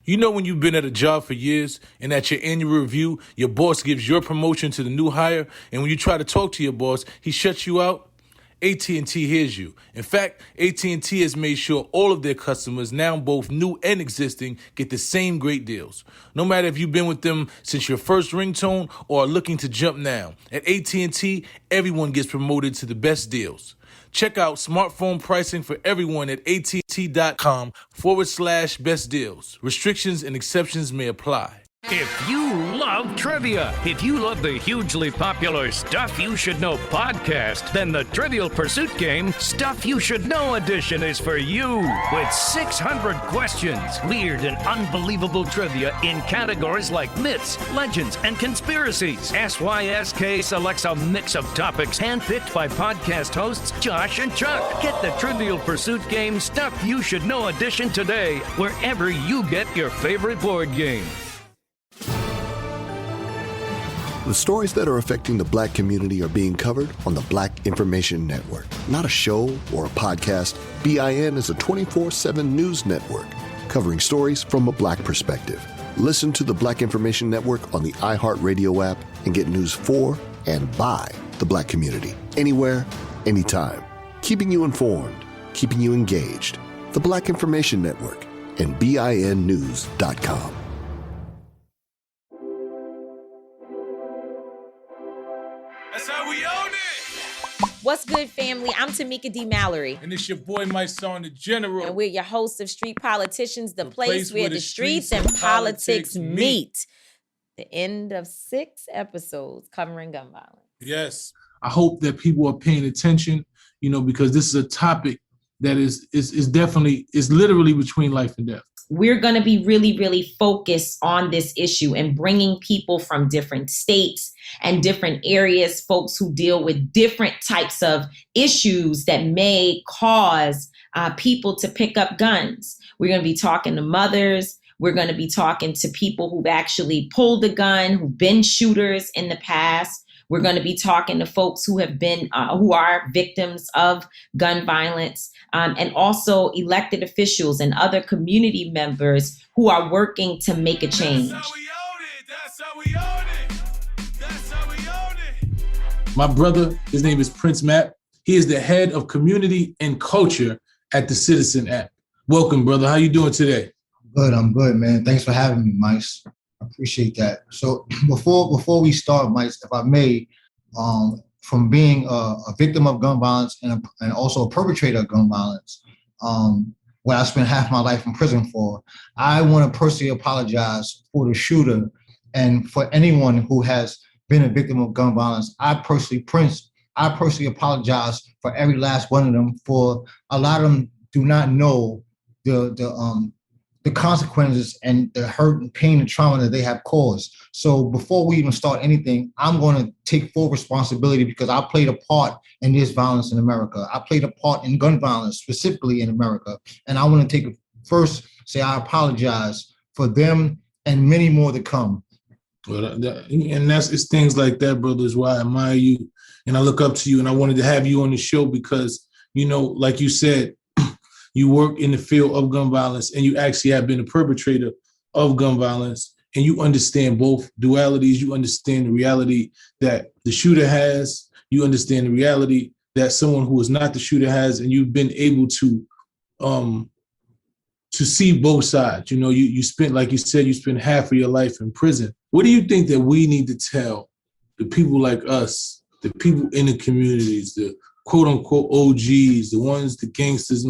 You know when you've been at a job for years and at your annual review, your boss gives your promotion to the new hire, and when you try to talk to your boss, he shuts you out? AT&T hears you. In fact, AT&T has made sure all of their customers, now both new and existing, get the same great deals. No matter if you've been with them since your first ringtone or are looking to jump now, at AT&T, everyone gets promoted to the best deals. Check out smartphone pricing for everyone at att.com/best deals. Restrictions and exceptions may apply. If you love trivia, if you love the hugely popular Stuff You Should Know podcast, then the Trivial Pursuit game, Stuff You Should Know edition, is for you. With 600 questions, weird and unbelievable trivia in categories like myths, legends, and conspiracies. SYSK selects a mix of topics handpicked by podcast hosts Josh and Chuck. Get the Trivial Pursuit game, Stuff You Should Know edition today, wherever you get your favorite board game. The stories that are affecting the Black community are being covered on the Black Information Network. Not a show or a podcast, BIN is a 24/7 news network covering stories from a Black perspective. Listen to the Black Information Network on the iHeartRadio app and get news for and by the Black community. Anywhere, anytime. Keeping you informed, keeping you engaged. The Black Information Network and BINnews.com. That's how we own it. What's good, family? I'm Tamika D. Mallory. And it's your boy, my son, the General. And we're your hosts of Street Politicians, the place where the streets and politics meet. The end of 6 episodes covering gun violence. Yes. I hope that people are paying attention, because this is a topic that is definitely, is literally between life and death. We're going to be really, really focused on this issue and bringing people from different states and different areas, folks who deal with different types of issues that may cause people to pick up guns. We're going to be talking to mothers. We're going to be talking to people who've actually pulled a gun, who've been shooters in the past. We're going to be talking to folks who have been, who are victims of gun violence, and also elected officials and other community members who are working to make a change. That's how we own it. That's how we own it. That's how we own it. My brother, his name is Prince Matt. He is the head of community and culture at the Citizen app. Welcome, brother. How you doing today? Good. I'm good, man. Thanks for having me, Mice. I appreciate that. So before we start, Mice, if I may, from being a victim of gun violence and also a perpetrator of gun violence, what I spent half my life in prison for, I want to personally apologize for the shooter and for anyone who has been a victim of gun violence. I personally apologize for every last one of them. For a lot of them do not know the consequences and the hurt and pain and trauma that they have caused. So before we even start anything, I'm going to take full responsibility because I played a part in this violence in America. I played a part in gun violence specifically in America. And I want to say I apologize for them and many more to come. Well, it's things like that, brother, is why I admire you and I look up to you. And I wanted to have you on the show because, like you said, you work in the field of gun violence and you actually have been a perpetrator of gun violence and you understand both dualities. You understand the reality that the shooter has. You understand the reality that someone who is not the shooter has, and you've been able to see both sides. You spent, like you said, you spent half of your life in prison. What do you think that we need to tell the people like us, the people in the communities, the quote unquote OGs, the ones, the gangsters?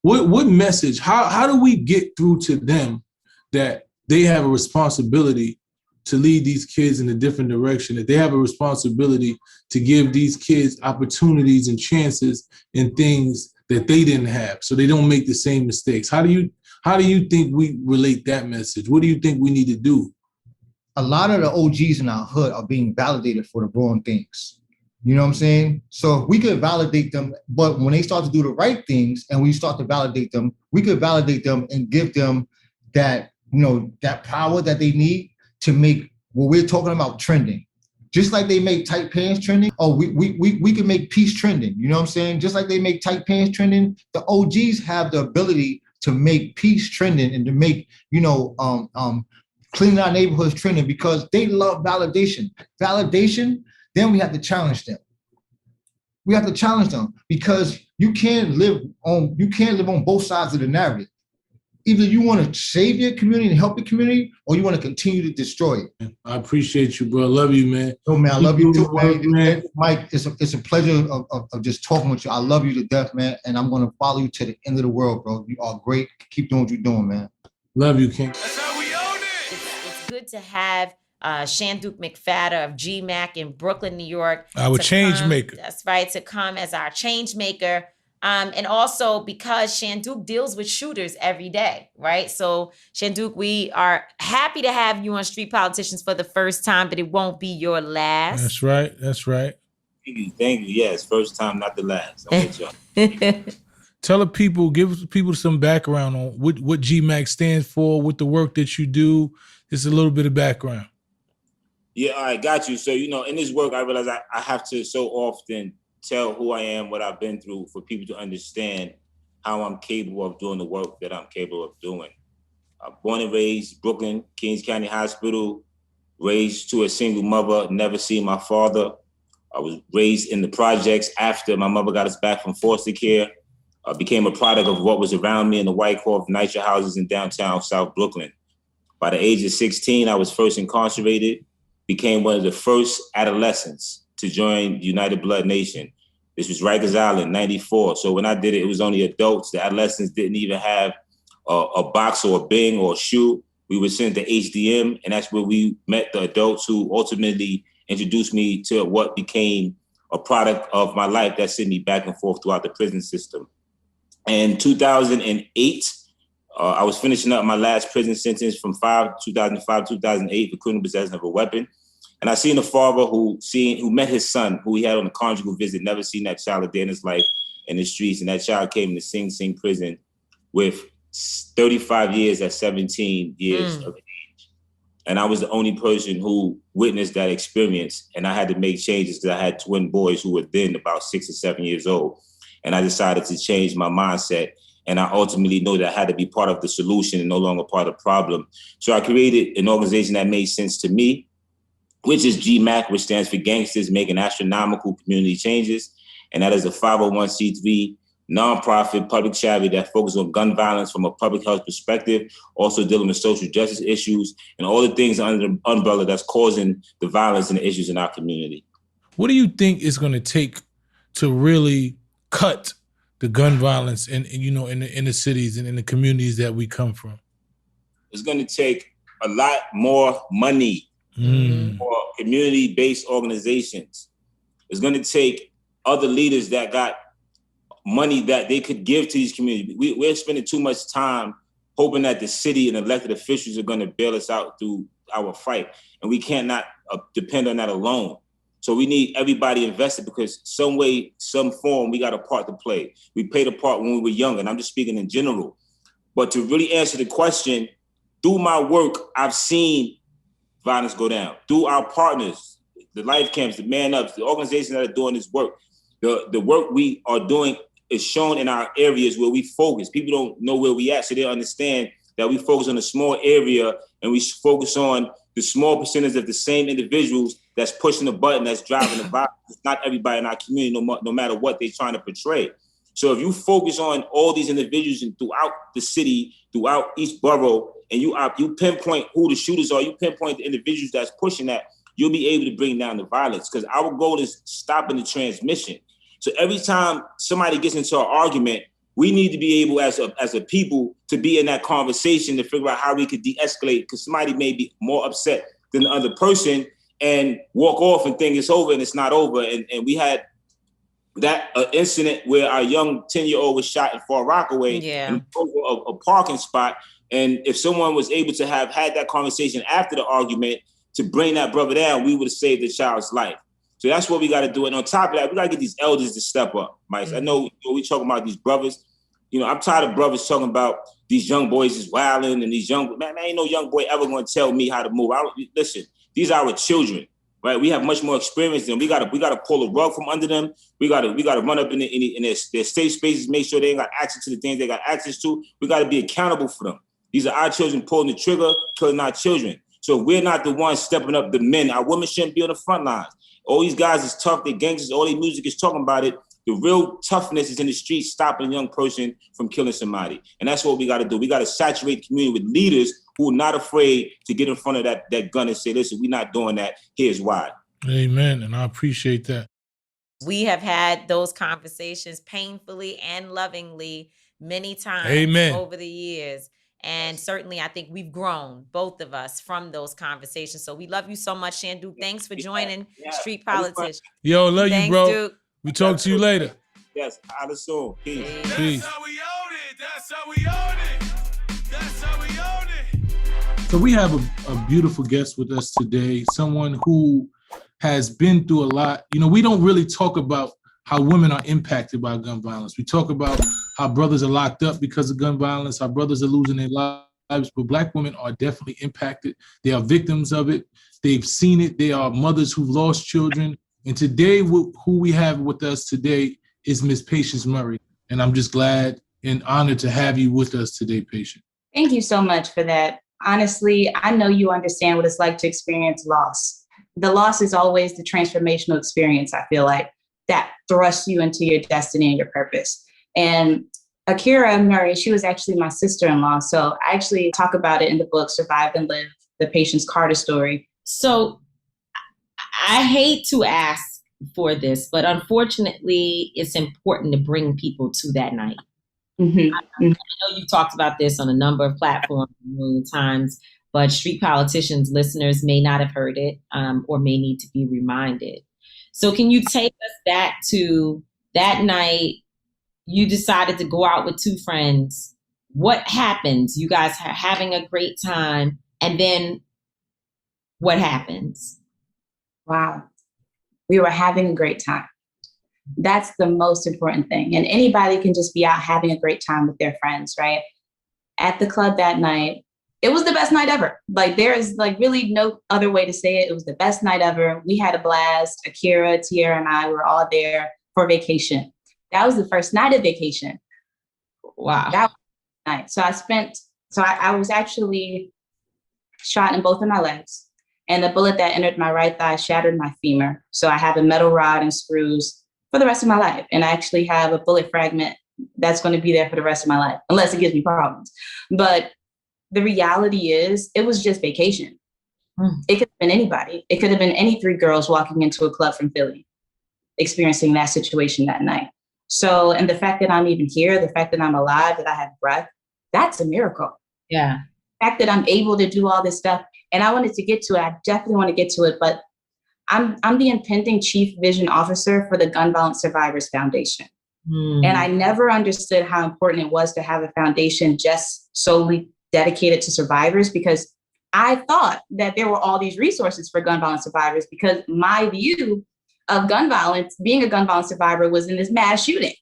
What message? How do we get through to them that they have a responsibility to lead these kids in a different direction, that they have a responsibility to give these kids opportunities and chances and things that they didn't have, so they don't make the same mistakes? How do you think we relate that message? What do you think we need to do? A lot of the OGs in our hood are being validated for the wrong things. You know what I'm saying? So we could validate them, but when they start to do the right things and we start to validate them, we could validate them and give them that, that power that they need to make what we're talking about trending. Just like they make tight pants trending, we can make peace trending. You know what I'm saying? Just like they make tight pants trending, the OGs have the ability to make peace trending and to make, cleaning our neighborhoods trending, because they love validation. Validation, then we have to challenge them. We have to challenge them, because you can't live on both sides of the narrative. Either you want to save your community and help your community, or you want to continue to destroy it. I appreciate you, bro. I love you, man. Oh, man, I love you too, man. Mike, it's a pleasure of just talking with you. I love you to death, man, and I'm going to follow you to the end of the world, bro. You are great. Keep doing what you're doing, man. Love you, King. That's how we own it. It's good to have Shanduke McFadder of GMAC in Brooklyn, New York. Our change maker. That's right, to come as our change maker. And also because Shanduke deals with shooters every day, right? So Shanduke, we are happy to have you on Street Politicians for the first time, but it won't be your last. That's right. That's right. Thank you. Yes, first time, not the last. I'm with y'all. Tell the people, give people some background on what GMAC stands for, what the work that you do. Just a little bit of background. Yeah, all right, got you. So, in this work, I realize I have to so often tell who I am, what I've been through, for people to understand how I'm capable of doing the work that I'm capable of doing. Born and raised Brooklyn, Kings County Hospital, raised to a single mother, never seen my father. I was raised in the projects after my mother got us back from foster care. Became a product of what was around me in the White Cloth NYCHA houses in downtown South Brooklyn. By the age of 16, I was first incarcerated, became one of the first adolescents to join the United Blood Nation. This was Rikers Island, 94. So when I did it, it was only adults. The adolescents didn't even have a box or a bing or a shoe. We were sent to HDM, and that's where we met the adults who ultimately introduced me to what became a product of my life that sent me back and forth throughout the prison system. In 2008, I was finishing up my last prison sentence from 2005, 2008 for criminal possession of a weapon. And I seen a father who met his son, who he had on a conjugal visit, never seen that child a day in his life in the streets. And that child came to Sing Sing prison with 35 years at 17 years of age. And I was the only person who witnessed that experience. And I had to make changes because I had twin boys who were then about 6 or 7 years old. And I decided to change my mindset. And I ultimately know that I had to be part of the solution and no longer part of the problem. So I created an organization that made sense to me, which is GMAC, which stands for Gangsters Making Astronomical Community Changes. And that is a 501c3 nonprofit public charity that focuses on gun violence from a public health perspective, also dealing with social justice issues and all the things under the umbrella that's causing the violence and the issues in our community. What do you think is going to take to really cut the gun violence in the cities and in the communities that we come from? It's going to take a lot more money for community-based organizations. It's going to take other leaders that got money that they could give to these communities. We're spending too much time hoping that the city and elected officials are going to bail us out through our fight. And we cannot depend on that alone. So we need everybody invested, because some way, some form, we got a part to play. We played a part when we were young, and I'm just speaking in general. But to really answer the question, through my work, I've seen violence go down. Through our partners, the life camps, the man ups, the organizations that are doing this work, the work we are doing is shown in our areas where we focus. People don't know where we at, so they understand that we focus on a small area and we focus on the small percentage of the same individuals that's pushing the button, that's driving the violence. It's not everybody in our community, no matter what they're trying to portray. So if you focus on all these individuals and throughout the city, throughout each borough, and you pinpoint who the shooters are, you pinpoint the individuals that's pushing that, you'll be able to bring down the violence, because our goal is stopping the transmission. So every time somebody gets into an argument, we need to be able as a people to be in that conversation to figure out how we could de-escalate, because somebody may be more upset than the other person and walk off and think it's over, and it's not over. And we had that incident where our young 10-year-old was shot in Far Rockaway in a parking spot. And if someone was able to have had that conversation after the argument to bring that brother down, we would have saved the child's life. So that's what we got to do. And on top of that, we got to get these elders to step up, Mike. I know we talking about these brothers. I'm tired of brothers talking about these young boys is wilding and these young, man, ain't no young boy ever going to tell me how to move. Listen, these are our children, right? We have much more experience than we gotta pull the rug from under them. We gotta run up in their safe spaces, make sure they ain't got access to the things they got access to. We gotta be accountable for them. These are our children pulling the trigger, killing our children. So if we're not the ones stepping up, the men, our women shouldn't be on the front lines. All these guys is tough, they're gangsters, all their music is talking about it. The real toughness is in the streets, stopping a young person from killing somebody. And that's what we got to do. We got to saturate the community with leaders who are not afraid to get in front of that gun and say, listen, we're not doing that. Here's why. Amen. And I appreciate that. We have had those conversations painfully and lovingly many times Amen. over the years. And certainly, I think we've grown, both of us, from those conversations. So we love you so much, Shandu. Thanks for joining Street Politicians. Yo, love you, bro. Duke. We talk to you later. Yes, out of soul. Peace. Peace. That's how we own it. That's how we own it. That's how we own it. So we have a beautiful guest with us today, someone who has been through a lot. You know, we don't really talk about how women are impacted by gun violence. We talk about how brothers are locked up because of gun violence, how brothers are losing their lives, but Black women are definitely impacted. They are victims of it. They've seen it. They are mothers who've lost children. And today, who we have with us today is Miss Patience Murray. And I'm just glad and honored to have you with us today, Patience. Thank you so much for that. Honestly, I know you understand what it's like to experience loss. The loss is always the transformational experience, I feel like, that thrusts you into your destiny and your purpose. And Akira Murray, she was actually my sister-in-law. So I actually talk about it in the book, Survive and Live, the Patience Carter story. So I hate to ask for this, but unfortunately, it's important to bring people to that night. Mm-hmm. I know you've talked about this on a number of platforms a million times, but Street Politicians listeners may not have heard it or may need to be reminded. So can you take us back to that night? You decided to go out with two friends. What happens? You guys are having a great time. And then what happens? Wow. We were having a great time. That's the most important thing. And anybody can just be out having a great time with their friends, right? At the club that night, it was the best night ever. Like, there is like really no other way to say it. It was the best night ever. We had a blast. Akira, Tierra, and I were all there for vacation. That was the first night of vacation. Wow. That was the night. So I was actually shot in both of my legs. And the bullet that entered my right thigh shattered my femur. So I have a metal rod and screws for the rest of my life. And I actually have a bullet fragment that's going to be there for the rest of my life, unless it gives me problems. But the reality is, it was just vacation. It could have been anybody. It could have been any three girls walking into a club from Philly, experiencing that situation that night. So, and the fact that I'm even here, the fact that I'm alive, that I have breath, that's a miracle. Yeah. The fact that I'm able to do all this stuff. And I wanted to get to it. I definitely want to get to it, but I'm the impending chief vision officer for the Gun Violence Survivors Foundation. And I never understood how important it was to have a foundation just solely dedicated to survivors, because I thought that there were all these resources for gun violence survivors, because my view of gun violence, being a gun violence survivor, was in this mass shooting.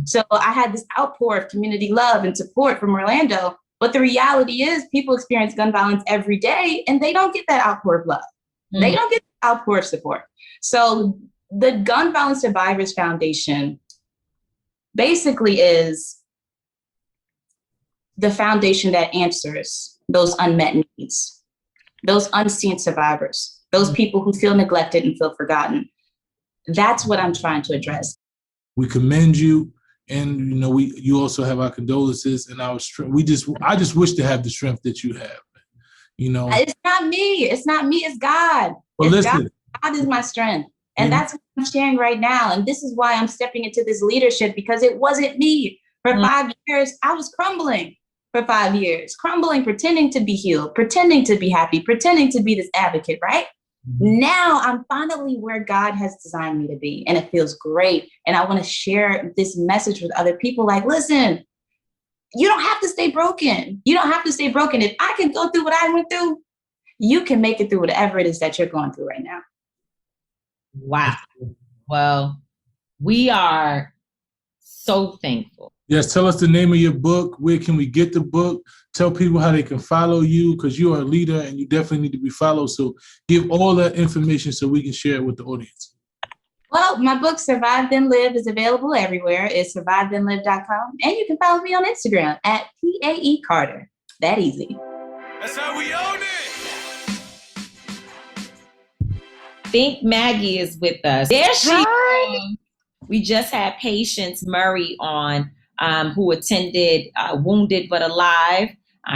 So I had this outpour of community love and support from Orlando. But the reality is, people experience gun violence every day and they don't get that outpour of love. They don't get the outpour of support. So the Gun Violence Survivors Foundation basically is the foundation that answers those unmet needs, those unseen survivors, those people who feel neglected and feel forgotten. That's what I'm trying to address. We commend you. And, you know, you also have our condolences and our strength. I just wish to have the strength that you have, you know. It's not me. It's not me. It's God. Well, listen. God is my strength. And that's what I'm sharing right now. And this is why I'm stepping into this leadership, because it wasn't me. For 5 years, I was crumbling for 5 years, pretending to be healed, pretending to be happy, pretending to be this advocate, right? Now I'm finally where God has designed me to be, and it feels great. And I want to share this message with other people. Like, listen, you don't have to stay broken. You don't have to stay broken. If I can go through what I went through, you can make it through whatever it is that you're going through right now. Wow. Well, we are so thankful Yes, tell us the name of your book. Where can we get the book? Tell people how they can follow you, because you are a leader and you definitely need to be followed. So give all that information so we can share it with the audience. Well, my book, Survive Then Live, is available everywhere. It's survivethenlive.com. And you can follow me on Instagram at PAE Carter. That easy. That's how we own it. Think Maggie is with us. There she is. We just had Patience Murray on, who attended Wounded But Alive.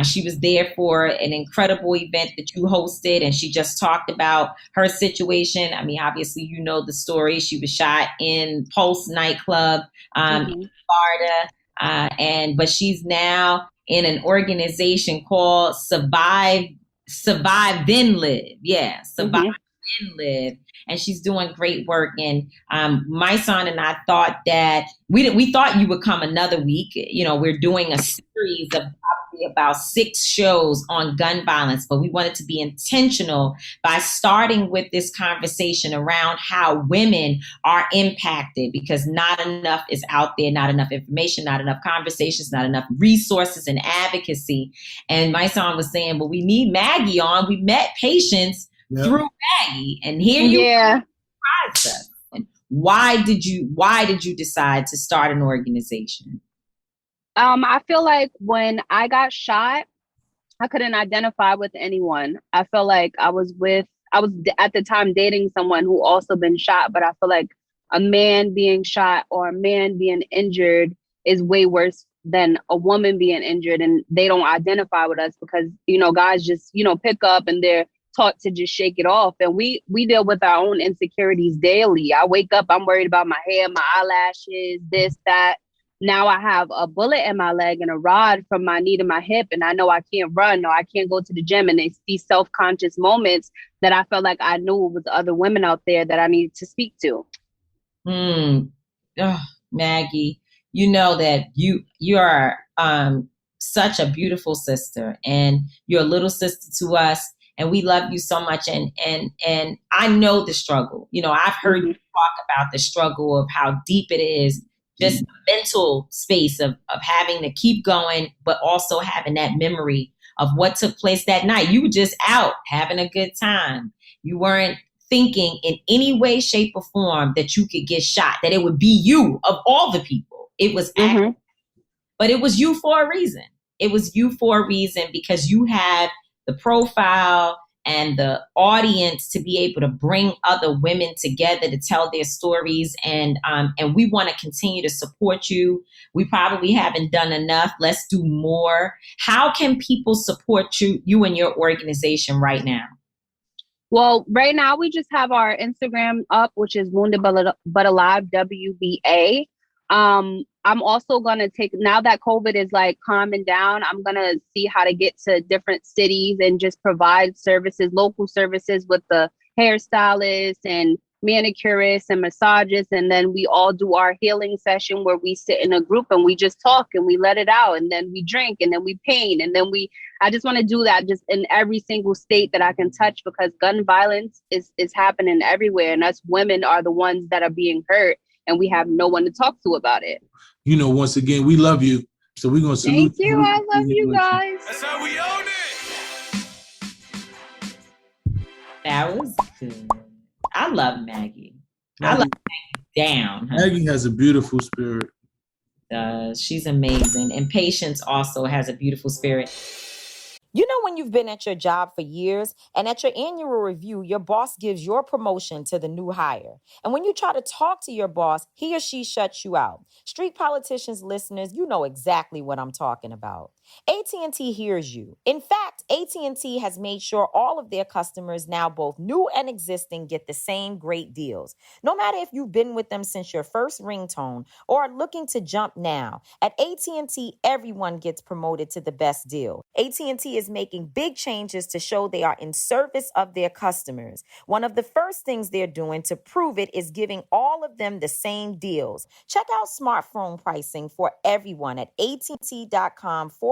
She was there for an incredible event that you hosted, and she just talked about her situation. I mean, obviously, you know the story. She was shot in Pulse nightclub in Florida, but she's now in an organization called Survive Then Live. Yeah, Survive Then Live. And she's doing great work. And my son and I thought that we thought you would come another week. You know, we're doing a series of probably about 6 shows on gun violence, but we wanted to be intentional by starting with this conversation around how women are impacted, because not enough is out there, not enough information, not enough conversations, not enough resources and advocacy. And my son was saying, well, we need Maggie on. We met Patience through Maggie, and here you surprised us. And why did you decide to start an organization? I feel like when I got shot, I couldn't identify with anyone. I felt like I was at the time dating someone who also been shot, but I feel like a man being shot or a man being injured is way worse than a woman being injured, and they don't identify with us because, you know, guys just, you know, pick up and they're taught to just shake it off. And we deal with our own insecurities daily. I wake up, I'm worried about my hair, my eyelashes, this, that. Now I have a bullet in my leg and a rod from my knee to my hip, and I know I can't run or I can't go to the gym. And it's these self-conscious moments that I felt like I knew was other women out there that I needed to speak to. Maggie, you know that you are such a beautiful sister, and you're a little sister to us. And we love you so much. And I know the struggle. You know, I've heard you talk about the struggle of how deep it is, just the mental space of having to keep going, but also having that memory of what took place that night. You were just out having a good time. You weren't thinking in any way, shape, or form that you could get shot, that it would be you of all the people. It was but it was you for a reason. It was you for a reason, because you have the profile and the audience to be able to bring other women together to tell their stories. And we want to continue to support you. We probably haven't done enough. Let's do more. How can people support you and your organization right now? Well, right now we just have our Instagram up, which is Wounded But Alive, WBA. I'm also going to take, now that COVID is like calming down, I'm going to see how to get to different cities and just provide services, local services with the hairstylists and manicurists and massagists. And then we all do our healing session where we sit in a group and we just talk and we let it out, and then we drink and then we paint. And then I just want to do that just in every single state that I can touch, because gun violence is happening everywhere. And us women are the ones that are being hurt, and we have no one to talk to about it. You know, once again, we love you. So we're going to salute you. Thank you. I love you guys. That's how we own it. That was good. I love Maggie. I love Maggie down. Maggie has a beautiful spirit. She's amazing. And Patience also has a beautiful spirit. You know, when you've been at your job for years and at your annual review, your boss gives your promotion to the new hire. And when you try to talk to your boss, he or she shuts you out. Street Politicians listeners, you know exactly what I'm talking about. AT&T hears you. In fact, AT&T has made sure all of their customers, now both new and existing, get the same great deals. No matter if you've been with them since your first ringtone or are looking to jump now, at AT&T, everyone gets promoted to the best deal. AT&T is making big changes to show they are in service of their customers. One of the first things they're doing to prove it is giving all of them the same deals. Check out smartphone pricing for everyone at att.com/best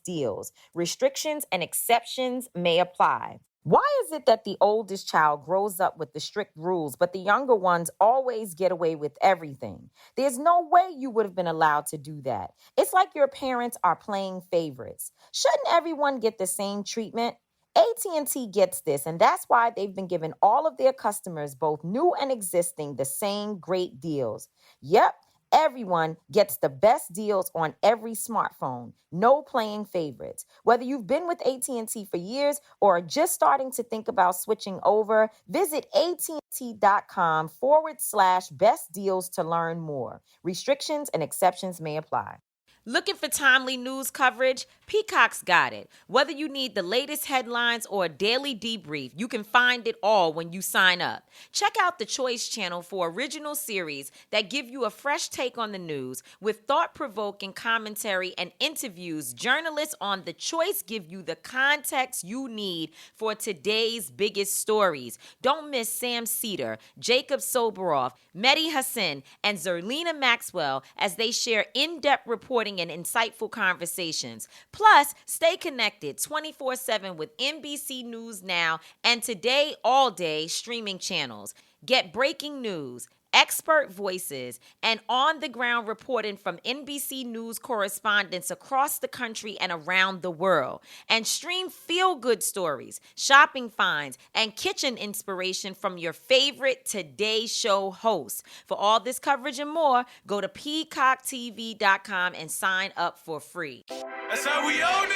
deals. Restrictions and exceptions may apply. Why is it that the oldest child grows up with the strict rules, but the younger ones always get away with everything? There's no way you would have been allowed to do that. It's like your parents are playing favorites. Shouldn't everyone get the same treatment? AT&T gets this, and that's why they've been giving all of their customers, both new and existing, the same great deals. Yep. Everyone gets the best deals on every smartphone. No playing favorites. Whether you've been with AT&T for years or are just starting to think about switching over, visit AT&T.com/best deals to learn more. Restrictions and exceptions may apply. Looking for timely news coverage? Peacock's got it. Whether you need the latest headlines or a daily debrief, you can find it all when you sign up. Check out the Choice channel for original series that give you a fresh take on the news with thought-provoking commentary and interviews. Journalists on The Choice give you the context you need for today's biggest stories. Don't miss Sam Cedar, Jacob Soboroff, Mehdi Hassan, and Zerlina Maxwell as they share in-depth reporting and insightful conversations. Plus, stay connected 24/7 with NBC News Now and Today All Day streaming channels. Get breaking news, expert voices, and on-the-ground reporting from NBC News correspondents across the country and around the world. And stream feel-good stories, shopping finds, and kitchen inspiration from your favorite Today Show hosts. For all this coverage and more, go to peacocktv.com and sign up for free. That's how we own it.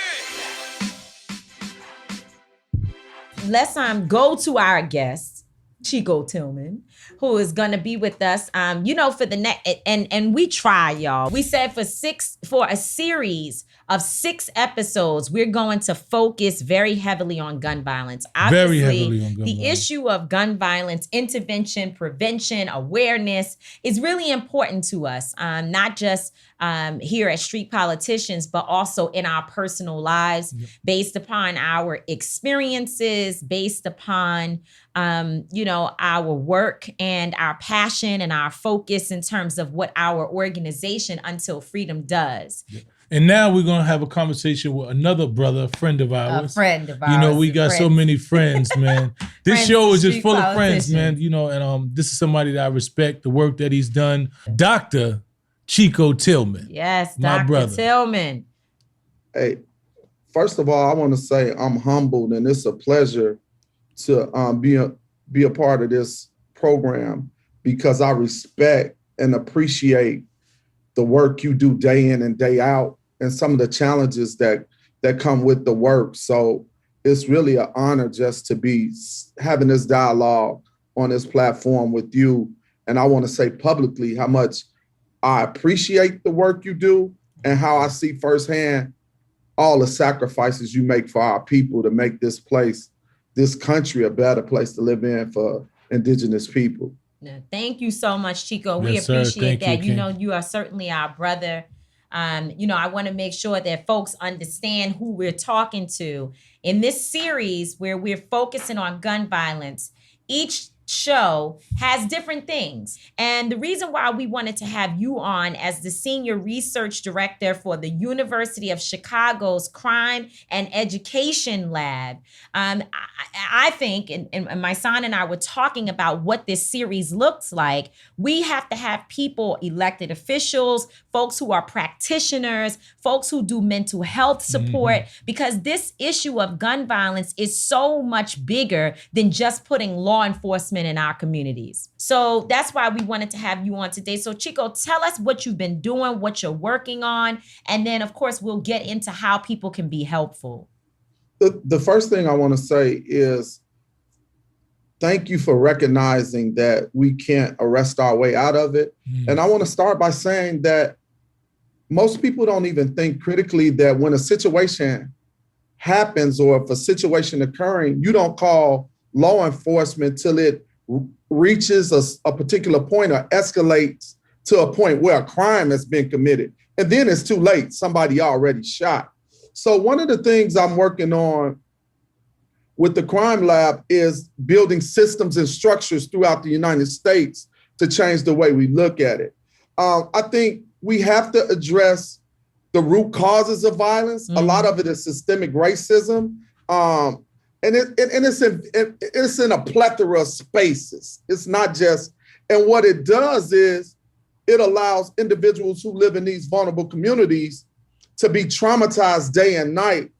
Let's go to our guest, Chico Tillman, who is going to be with us, for the next, and we try, y'all. We said for a series of 6 episodes, we're going to focus very heavily on gun violence. Obviously, Very heavily on gun the violence. issue of gun violence, intervention, prevention, awareness is really important to us, not just here at Street Politicians, but also in our personal lives, based upon our experiences, based upon, our work and our passion and our focus in terms of what our organization Until Freedom does. And now we're going to have a conversation with another brother, friend of ours. A friend of ours. We got so many friends, man. This Friends show of is just street full of friends, politicians. man. And this is somebody that I respect, the work that he's done. Dr. Chico Tillman. Yes, My Dr. brother. Tillman. Hey, first of all, I want to say I'm humbled, and it's a pleasure to be a part of this program because I respect and appreciate the work you do day in and day out and some of the challenges that come with the work. So it's really an honor just to be having this dialogue on this platform with you. And I want to say publicly how much I appreciate the work you do and how I see firsthand all the sacrifices you make for our people to make this place, this country, a better place to live in for Indigenous people. Thank you so much, Chico. We Yes, sir. appreciate Thank that. you, You are certainly our brother. I want to make sure that folks understand who we're talking to. In this series where we're focusing on gun violence, each show has different things. And the reason why we wanted to have you on as the senior research director for the University of Chicago's Crime and Education Lab, I think, and my son and I were talking about what this series looks like. We have to have people, elected officials, folks who are practitioners, folks who do mental health support, because this issue of gun violence is so much bigger than just putting law enforcement in our communities. So that's why we wanted to have you on today. So Chico, tell us what you've been doing, what you're working on, and then of course we'll get into how people can be helpful. The first thing I want to say is thank you for recognizing that we can't arrest our way out of it. And I want to start by saying that most people don't even think critically that when a situation happens or if a situation occurring, you don't call law enforcement till it reaches a particular point or escalates to a point where a crime has been committed. And then it's too late. Somebody already shot. So one of the things I'm working on with the crime lab is building systems and structures throughout the United States to change the way we look at it. I think we have to address the root causes of violence. A lot of it is systemic racism. And And it's in a plethora of spaces. It's not just, and what it does is it allows individuals who live in these vulnerable communities to be traumatized day and night,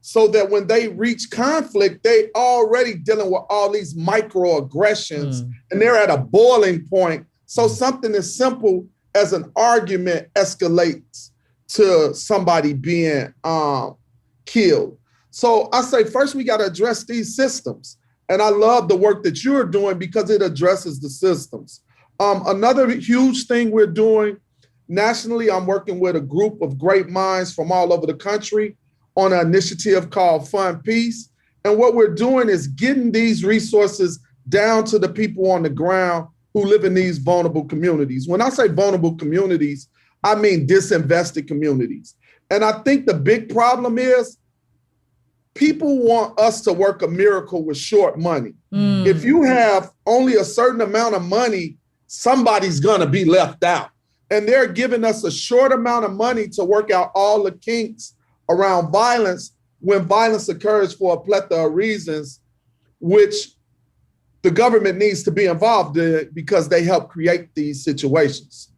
so that when they reach conflict, they already dealing with all these microaggressions and they're at a boiling point. So something as simple as an argument escalates to somebody being killed. So I say, first, we got to address these systems. And I love the work that you're doing because it addresses the systems. Another huge thing we're doing nationally, I'm working with a group of great minds from all over the country on an initiative called Fund Peace. And what we're doing is getting these resources down to the people on the ground who live in these vulnerable communities. When I say vulnerable communities, I mean disinvested communities. And I think the big problem is people want us to work a miracle with short money. If you have only a certain amount of money, somebody's gonna be left out. And they're giving us a short amount of money to work out all the kinks around violence when violence occurs for a plethora of reasons, which the government needs to be involved in because they help create these situations.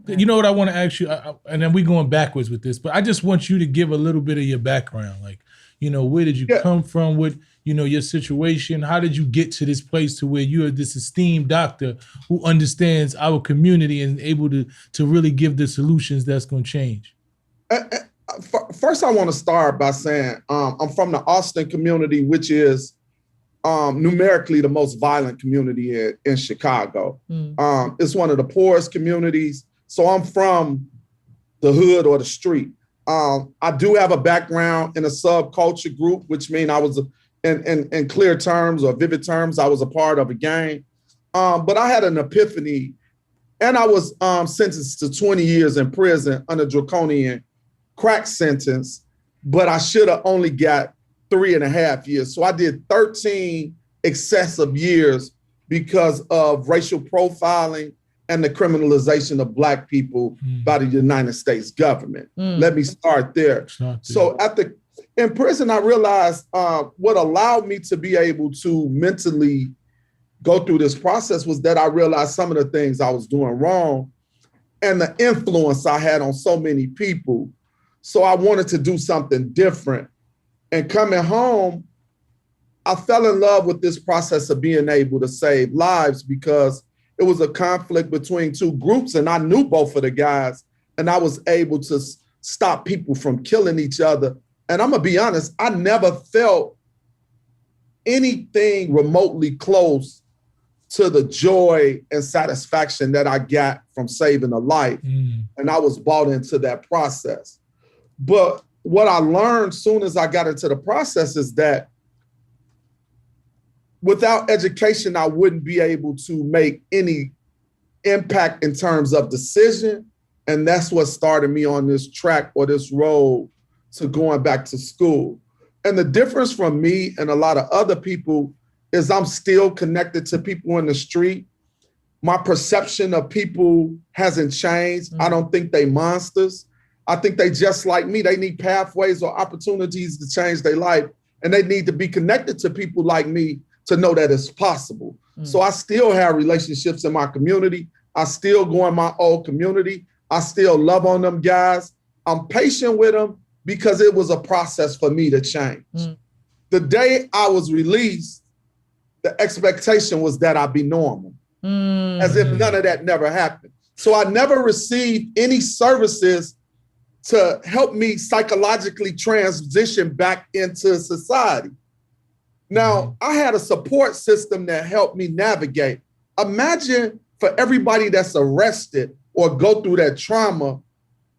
You know what I want to ask you, and then we're going backwards with this, but I just want you to give a little bit of your background. Like, you know, where did you come from? What, you know, your situation? How did you get to this place to where you are this esteemed doctor who understands our community and able to really give the solutions that's going to change? First, I want to start by saying I'm from the Austin community, which is numerically the most violent community in Chicago. It's one of the poorest communities. So I'm from the hood or the street. I do have a background in a subculture group, which means I was, in clear terms or vivid terms, I was a part of a gang. But I had an epiphany, and I was sentenced to 20 years in prison under draconian crack sentence, but I should have only got 3.5 years. So I did 13 excessive years because of racial profiling and the criminalization of Black people by the United States government. Let me start there. So in prison, I realized what allowed me to be able to mentally go through this process was that I realized some of the things I was doing wrong and the influence I had on so many people. So I wanted to do something different. And coming home, I fell in love with this process of being able to save lives because it was a conflict between two groups, and I knew both of the guys, and I was able to stop people from killing each other. And I'm gonna be honest, I never felt anything remotely close to the joy and satisfaction that I got from saving a life. And I was bought into that process. But what I learned soon as I got into the process is that without education, I wouldn't be able to make any impact in terms of decision. And that's what started me on this track or this road to going back to school. And the difference from me and a lot of other people is I'm still connected to people in the street. My perception of people hasn't changed. I don't think they monsters. I think they just like me. They need pathways or opportunities to change their life. And they need to be connected to people like me to know that it's possible. So I still have relationships in my community. I still go in my old community. I still love on them guys. I'm patient with them because it was a process for me to change. The day I was released, the expectation was that I'd be normal, as if none of that never happened. So I never received any services to help me psychologically transition back into society. Now, I had a support system that helped me navigate. Imagine for everybody that's arrested or go through that trauma,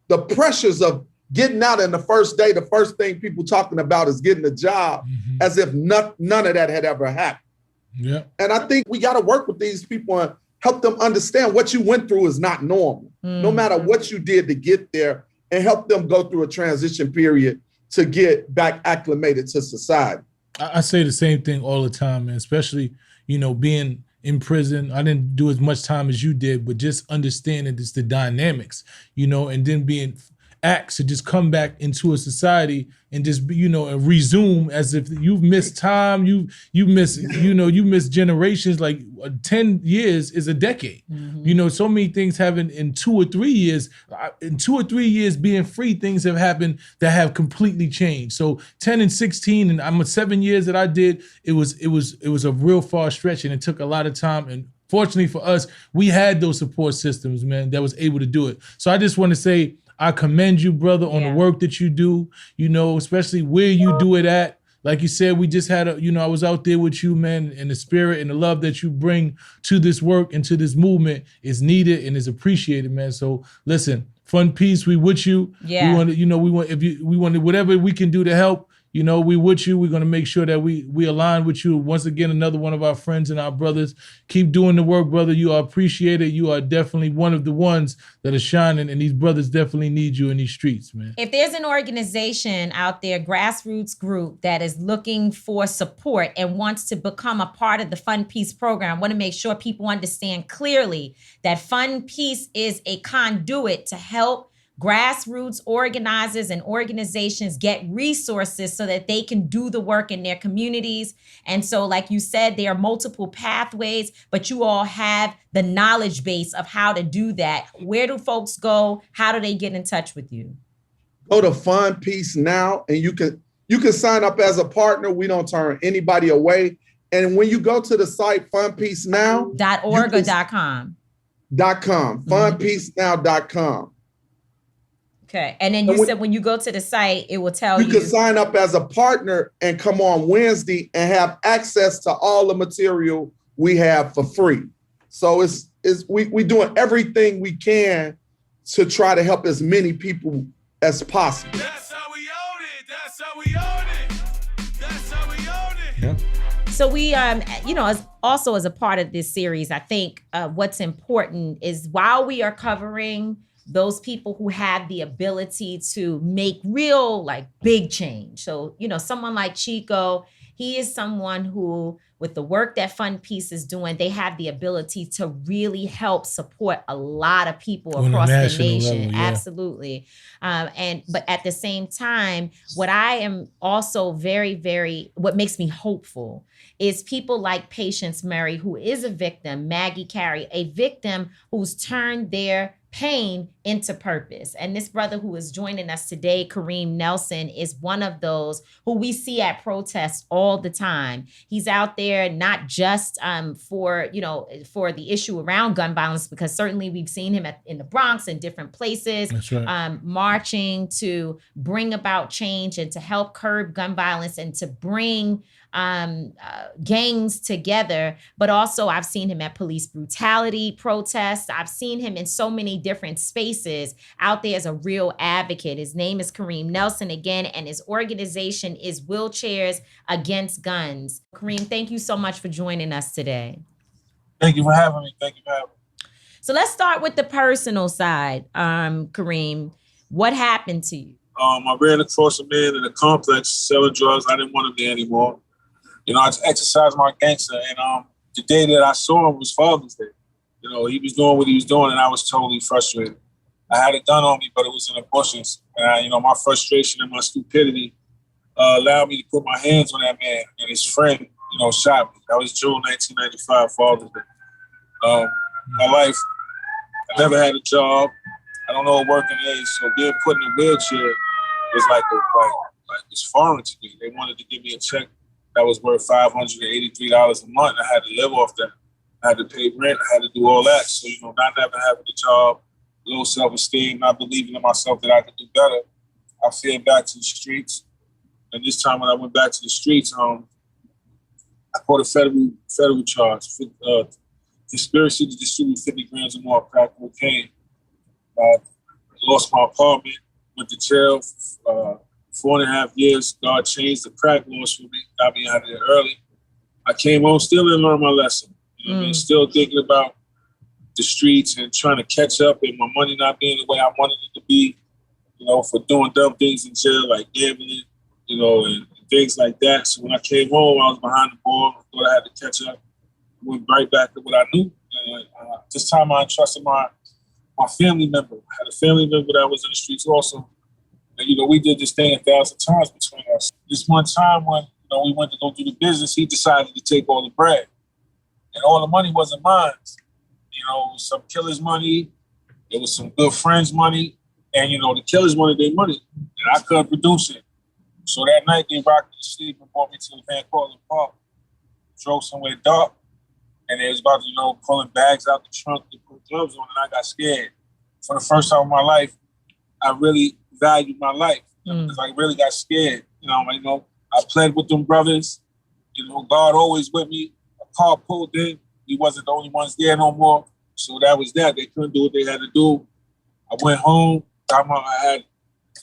the pressures of getting out in the first day, the first thing people talking about is getting a job, as if none of that had ever happened. And I think we got to work with these people and help them understand what you went through is not normal, no matter what you did to get there, and help them go through a transition period to get back acclimated to society. I say the same thing all the time, man, especially, you know, being in prison. I didn't do as much time as you did, but just understanding just the dynamics, you know, and then being acts to just come back into a society and just be, and resume as if you've missed time, you miss generations. Like 10 years is a decade. So many things happen in 2 or 3 years. In 2 or 3 years being free, things have happened that have completely changed. So 10 and 16, and I'm 7 years that I did, it was a real far stretch, and it took a lot of time. And fortunately for us, we had those support systems, man, that was able to do it. So I just want to say, I commend you, brother, on the work that you do, especially where you do it at. Like you said, we just had I was out there with you, man, and the spirit and the love that you bring to this work and to this movement is needed and is appreciated, man. So listen, Fun Peace, we with you. Yeah. We want whatever we can do to help. We with you. We're going to make sure that we align with you. Once again, another one of our friends and our brothers. Keep doing the work, brother. You are appreciated. You are definitely one of the ones that are shining, and these brothers definitely need you in these streets, man. If there's an organization out there, grassroots group, that is looking for support and wants to become a part of the Fun Peace program, I want to make sure people understand clearly that Fun Peace is a conduit to help grassroots organizers and organizations get resources so that they can do the work in their communities. And so, like you said, there are multiple pathways, but you all have the knowledge base of how to do that. Where do folks go? How do they get in touch with you? Go to Fun Peace Now, and you can sign up as a partner. We don't turn anybody away. And when you go to the site funpeacenow.org or .com. Funpeacenow.com. Okay. And then you said when you go to the site, it will tell you. You can sign up as a partner and come on Wednesday and have access to all the material we have for free. So we doing everything we can to try to help as many people as possible. That's how we own it. That's how we own it. That's how we own it. Yeah. So we, as a part of this series, I think what's important is while we are covering those people who have the ability to make real, big change. So, someone like Chico, he is someone who, with the work that Fun Peace is doing, they have the ability to really help support a lot of people across the nation. Level, yeah. Absolutely. But at the same time, what I am also what makes me hopeful is people like Patience Murray, who is a victim, Maggie Carey, a victim who's turned their pain into purpose. And this brother who is joining us today, Kareem Nelson, is one of those who we see at protests all the time. He's out there not just for the issue around gun violence, because certainly we've seen him in the Bronx and different places. That's right. Marching to bring about change and to help curb gun violence and to bring gangs together. But also I've seen him at police brutality protests. I've seen him in so many different spaces out there as a real advocate. His name is Kareem Nelson again, and his organization is Wheelchairs Against Guns. Kareem, thank you so much for joining us today. Thank you for having me. So let's start with the personal side. Kareem, what happened to you? I ran across a man in a complex selling drugs. I didn't want him there anymore. I exercised my gangster, and the day that I saw him was Father's Day. He was doing what he was doing, and I was totally frustrated. I had a gun on me, but it was in the bushes. And my frustration and my stupidity allowed me to put my hands on that man, and his friend, shot me. That was June 1995, Father's Day. My life, I never had a job. I don't know what working is, so being put in a wheelchair was like it's foreign to me. They wanted to give me a check that was worth $583 a month. I had to live off that. I had to pay rent. I had to do all that. So, not never having a job, low self-esteem, not believing in myself that I could do better, I fell back to the streets. And this time when I went back to the streets, I caught a federal charge, conspiracy to distribute 50 grams or more of crack cocaine. Lost my apartment, went to jail for 4.5 years. God changed the crack laws for me, got me out of there early. I came home, still didn't learn my lesson. Still thinking about the streets and trying to catch up, and my money not being the way I wanted it to be, for doing dumb things in jail, like gambling, and things like that. So when I came home, I was behind the ball. I thought I had to catch up. Went right back to what I knew. And this time I entrusted my my family member. I had a family member that was in the streets also. And, you know, we did this thing 1,000 times between us. This one time when, you know, we went to go do the business, he decided to take all the bread. And all the money wasn't mine. You know, it was some killer's money. It was some good friends' money. And, you know, the killers wanted their money. And I couldn't produce it. So that night, they rocked me to sleep and brought me to the Van Cortlandt Park. Drove somewhere dark. And they was about to, you know, pulling bags out the trunk to put gloves on. And I got scared. For the first time in my life, I really valued my life. Because I really got scared. You know, I pled with them brothers. You know, God always with me. A car pulled in. We wasn't the only ones there no more. So that was that. They couldn't do what they had to do. I went home. I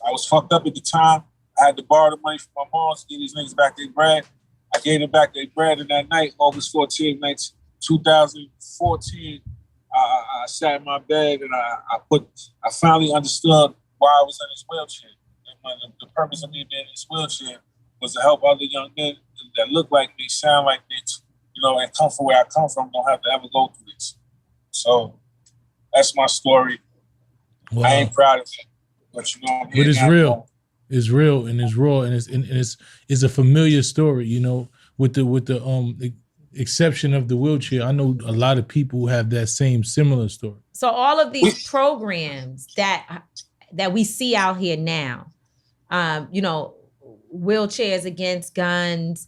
was fucked up at the time. I had to borrow the money from my mom to give these niggas back their bread. I gave them back their bread, and that night, August 14th, 2014, I sat in my bed and I finally understood why I was in this wheelchair. And the purpose of me being in this wheelchair was to help other young men that look like me, sound like me, you know, and come from where I come from, don't have to ever go through this. So that's my story. Wow. I ain't proud of it, but you know, but it's real. It's real and it's raw and it's a familiar story, you know, with the exception of the wheelchair. I know a lot of people who have that similar story. So all of these programs that we see out here now, you know, Wheelchairs Against Guns,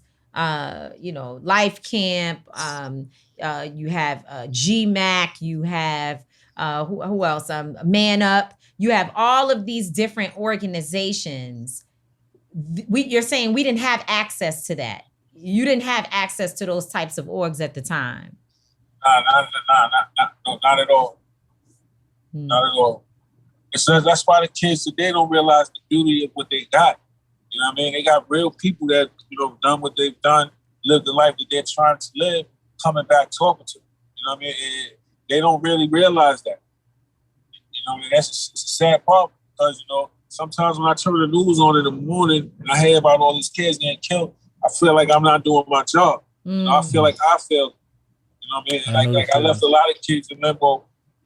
you know, Life Camp, you have GMAC, you have who else? Man Up. You have all of these different organizations. You're saying we didn't have access to that. You didn't have access to those types of orgs at the time. Not at all. Not at all. That's why the kids today don't realize the beauty of what they got. You know what I mean? They got real people that, you know, done what they've done, lived the life that they're trying to live, coming back talking to them. You know what I mean? They don't really realize that. You know what I mean? It's a sad part because, you know, sometimes when I turn the news on in the morning and I hear about all these kids getting killed, I feel like I'm not doing my job. You know, I feel like I failed. You know what I mean? Like I left a lot of kids in limbo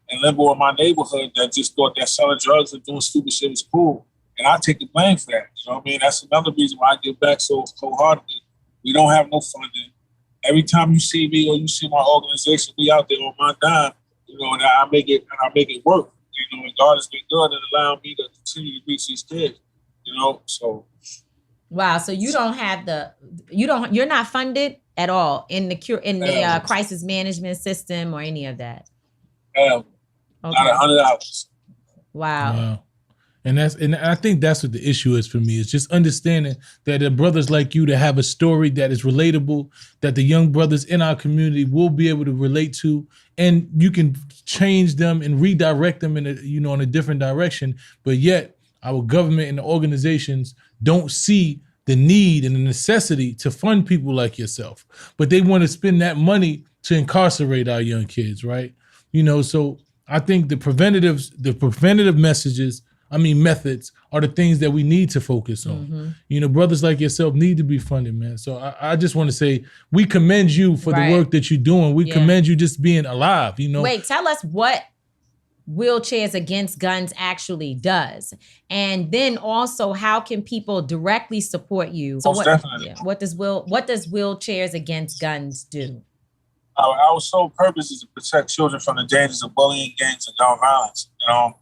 in my neighborhood that just thought that selling drugs and doing stupid shit was cool. And I take the blame for that. You know what I mean? That's another reason why I give back so wholeheartedly. We don't have no funding. Every time you see me or you see my organization, we out there on my dime, you know, and I make it work. You know, and God has been good and allowing me to continue to reach these kids, you know, so. Wow. So you don't have you're not funded at all in the crisis management system or any of that? Okay. Not $100. Wow. And I think that's what the issue is for me. It's just understanding that the brothers like you that have a story that is relatable, that the young brothers in our community will be able to relate to, and you can change them and redirect them in a different direction. But yet our government and the organizations don't see the need and the necessity to fund people like yourself, but they want to spend that money to incarcerate our young kids, right? You know, so I think the preventative methods are the things that we need to focus on. Mm-hmm. You know, brothers like yourself need to be funded, man. So I just want to say we commend you for the work that you're doing. We commend you just being alive, you know. Wait, tell us what Wheelchairs Against Guns actually does. And then also, how can people directly support you? So what does Wheelchairs Against Guns do? Our sole purpose is to protect children from the dangers of bullying, gangs, and gun violence. You know,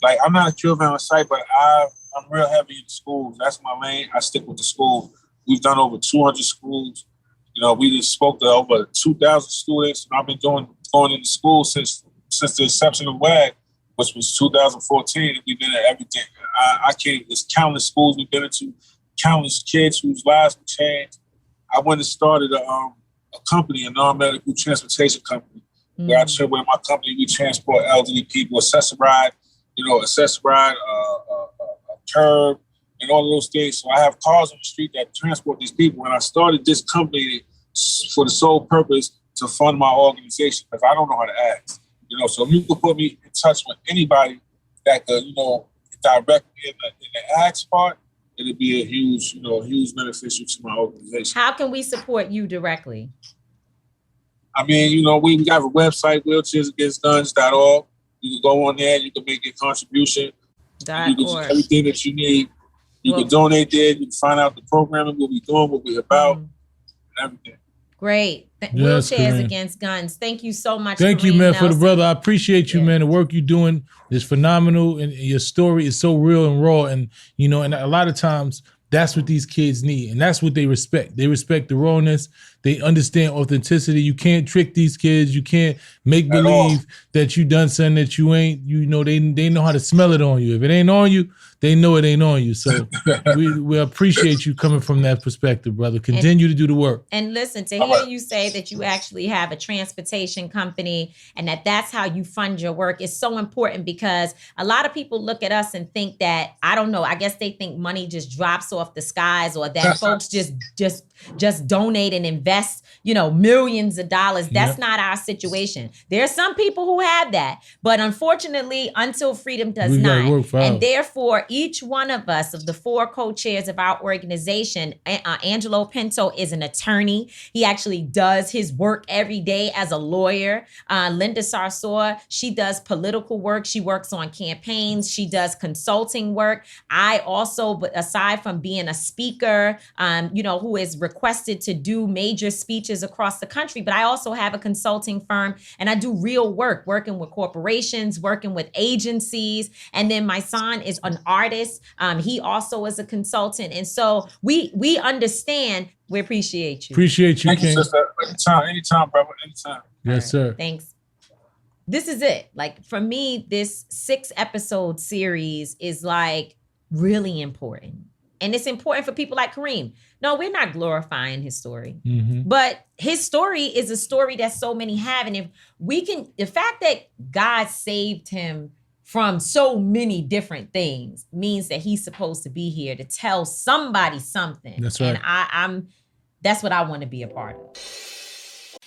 like I'm not a juvenile site, but I'm real heavy in schools. That's my lane. I stick with the school. We've done over 200 schools. You know, we just spoke to over 2,000 students. And I've been going into school since the inception of WAG, which was 2014. And we've been at everything. There's countless schools we've been into, countless kids whose lives were changed. I went and started a company, a non-medical transportation company, where my company, we transport elderly people, Accessoride, curb, and all of those things. So I have cars on the street that transport these people. And I started this company for the sole purpose to fund my organization, because I don't know how to ask. You know, so if you could put me in touch with anybody that could, you know, direct me in the ask part, it'd be a huge beneficial to my organization. How can we support you directly? I mean, you know, we got a website, wheelchairsagainstguns.org. You can go on there, you can make your contribution. You can do .org. everything that you need. You can donate there. You can find out the programming, what we're doing, what we're about, and everything. Great. Yes, Wheelchairs Kareem. Against Guns. Thank you so much. Thank you, Kareem man, for the Nelson. brother. I appreciate you, man. The work you're doing is phenomenal, and your story is so real and raw. And and a lot of times that's what these kids need, and that's what they respect. They respect the rawness. They understand authenticity. You can't trick these kids. You can't make believe that you done something that you ain't. They know how to smell it on you. If it ain't on you, they know it ain't on you. So we appreciate you coming from that perspective, brother. Continue to do the work. And listen, to hear you say that you actually have a transportation company and that's how you fund your work is so important, because a lot of people look at us and think that, I don't know, I guess they think money just drops off the skies, or that folks just donate and invest, millions of dollars. That's not our situation. There are some people who have that, but unfortunately, Until Freedom does not. And therefore, each one of us, of the 4 co-chairs of our organization, Angelo Pinto is an attorney. He actually does his work every day as a lawyer. Linda Sarsour, she does political work. She works on campaigns. She does consulting work. I also, aside from being a speaker, who is requested to do major speeches across the country, but I also have a consulting firm, and I do real work, working with corporations, working with agencies. And then my son is an artist. He also is a consultant. And so we understand. We appreciate you. Appreciate you, Thank King. you, sister. Anytime, brother. Anytime. Yes, sir. Thanks. This is it. Like, for me, this 6-episode series is like really important. And it's important for people like Kareem. No, we're not glorifying his story, but his story is a story that so many have. And if we can, the fact that God saved him from so many different things means that he's supposed to be here to tell somebody something. That's right. And that's what I want to be a part of.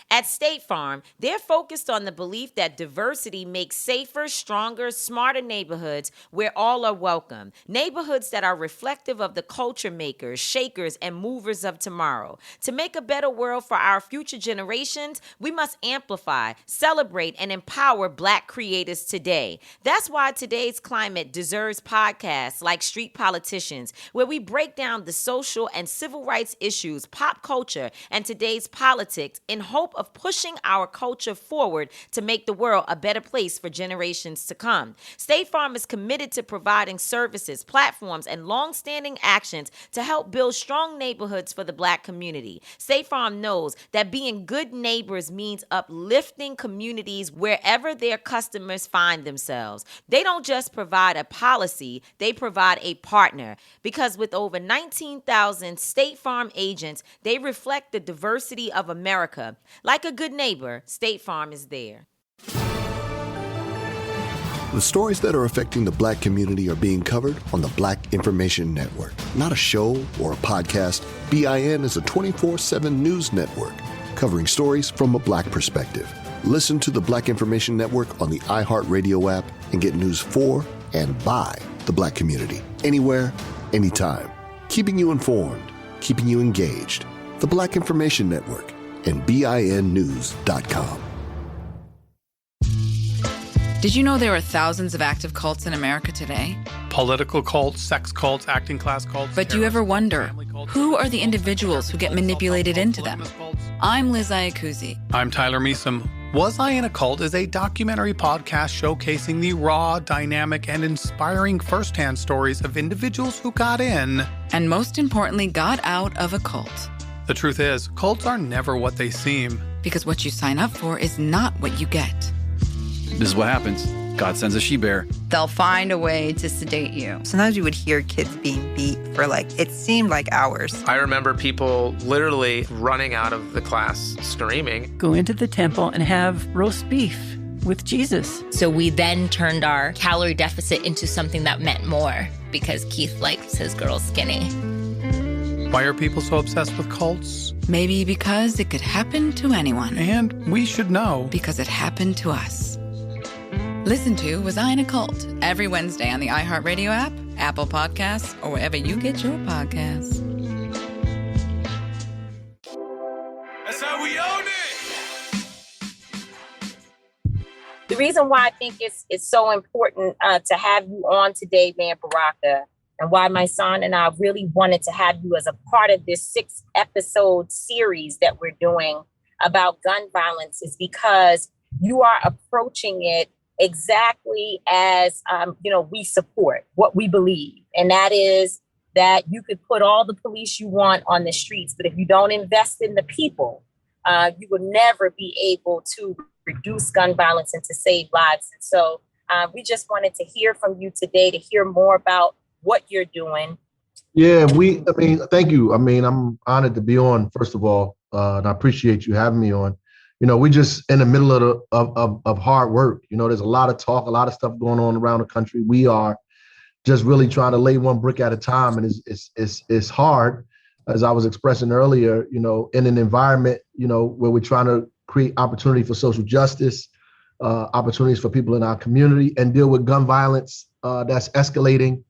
At State Farm, they're focused on the belief that diversity makes safer, stronger, smarter neighborhoods where all are welcome. Neighborhoods that are reflective of the culture makers, shakers, and movers of tomorrow. To make a better world for our future generations, we must amplify, celebrate, and empower Black creators today. That's why Today's Climate deserves podcasts like Street Politicians, where we break down the social and civil rights issues, pop culture, and today's politics in hope of pushing our culture forward to make the world a better place for generations to come. State Farm is committed to providing services, platforms, and long-standing actions to help build strong neighborhoods for the Black community. State Farm knows that being good neighbors means uplifting communities wherever their customers find themselves. They don't just provide a policy, they provide a partner, because with over 19,000 State Farm agents, they reflect the diversity of America. Like a good neighbor, State Farm is there. The stories that are affecting the Black community are being covered on the Black Information Network. Not a show or a podcast, BIN is a 24/7 news network covering stories from a Black perspective. Listen to the Black Information Network on the iHeartRadio app and get news for and by the Black community. Anywhere, anytime. Keeping you informed, keeping you engaged. The Black Information Network and BINnews.com. Did you know there are thousands of active cults in America today? Political cults, sex cults, acting class cults. But do you ever wonder, who are the individuals who get manipulated into them? I'm Liz Iacuzzi. I'm Tyler Measom. Was I in a Cult is a documentary podcast showcasing the raw, dynamic, and inspiring firsthand stories of individuals who got in. And most importantly, got out of a cult. The truth is, cults are never what they seem. Because what you sign up for is not what you get. This is what happens. God sends a she-bear. They'll find a way to sedate you. Sometimes you would hear kids being beat for it seemed like hours. I remember people literally running out of the class screaming. Go into the temple and have roast beef with Jesus. So we then turned our calorie deficit into something that meant more because Keith likes his girls skinny. Why are people so obsessed with cults? Maybe because it could happen to anyone. And we should know. Because it happened to us. Listen to Was I in a Cult? Every Wednesday on the iHeartRadio app, Apple Podcasts, or wherever you get your podcasts. That's how we own it. The reason why I think it's so important to have you on today, Man Baraka, and why my son and I really wanted to have you as a part of this 6-episode series that we're doing about gun violence is because you are approaching it exactly as, we support what we believe. And that is that you could put all the police you want on the streets, but if you don't invest in the people, you will never be able to reduce gun violence and to save lives. And so we just wanted to hear from you today to hear more about what you're doing. Yeah, thank you. I'm honored to be on, first of all, and I appreciate you having me on. We just in the middle of hard work. There's a lot of talk, a lot of stuff going on around the country. We are just really trying to lay one brick at a time, and it's hard, as I was expressing earlier. In an environment, where we're trying to create opportunity for social justice, opportunities for people in our community, and deal with gun violence that's escalating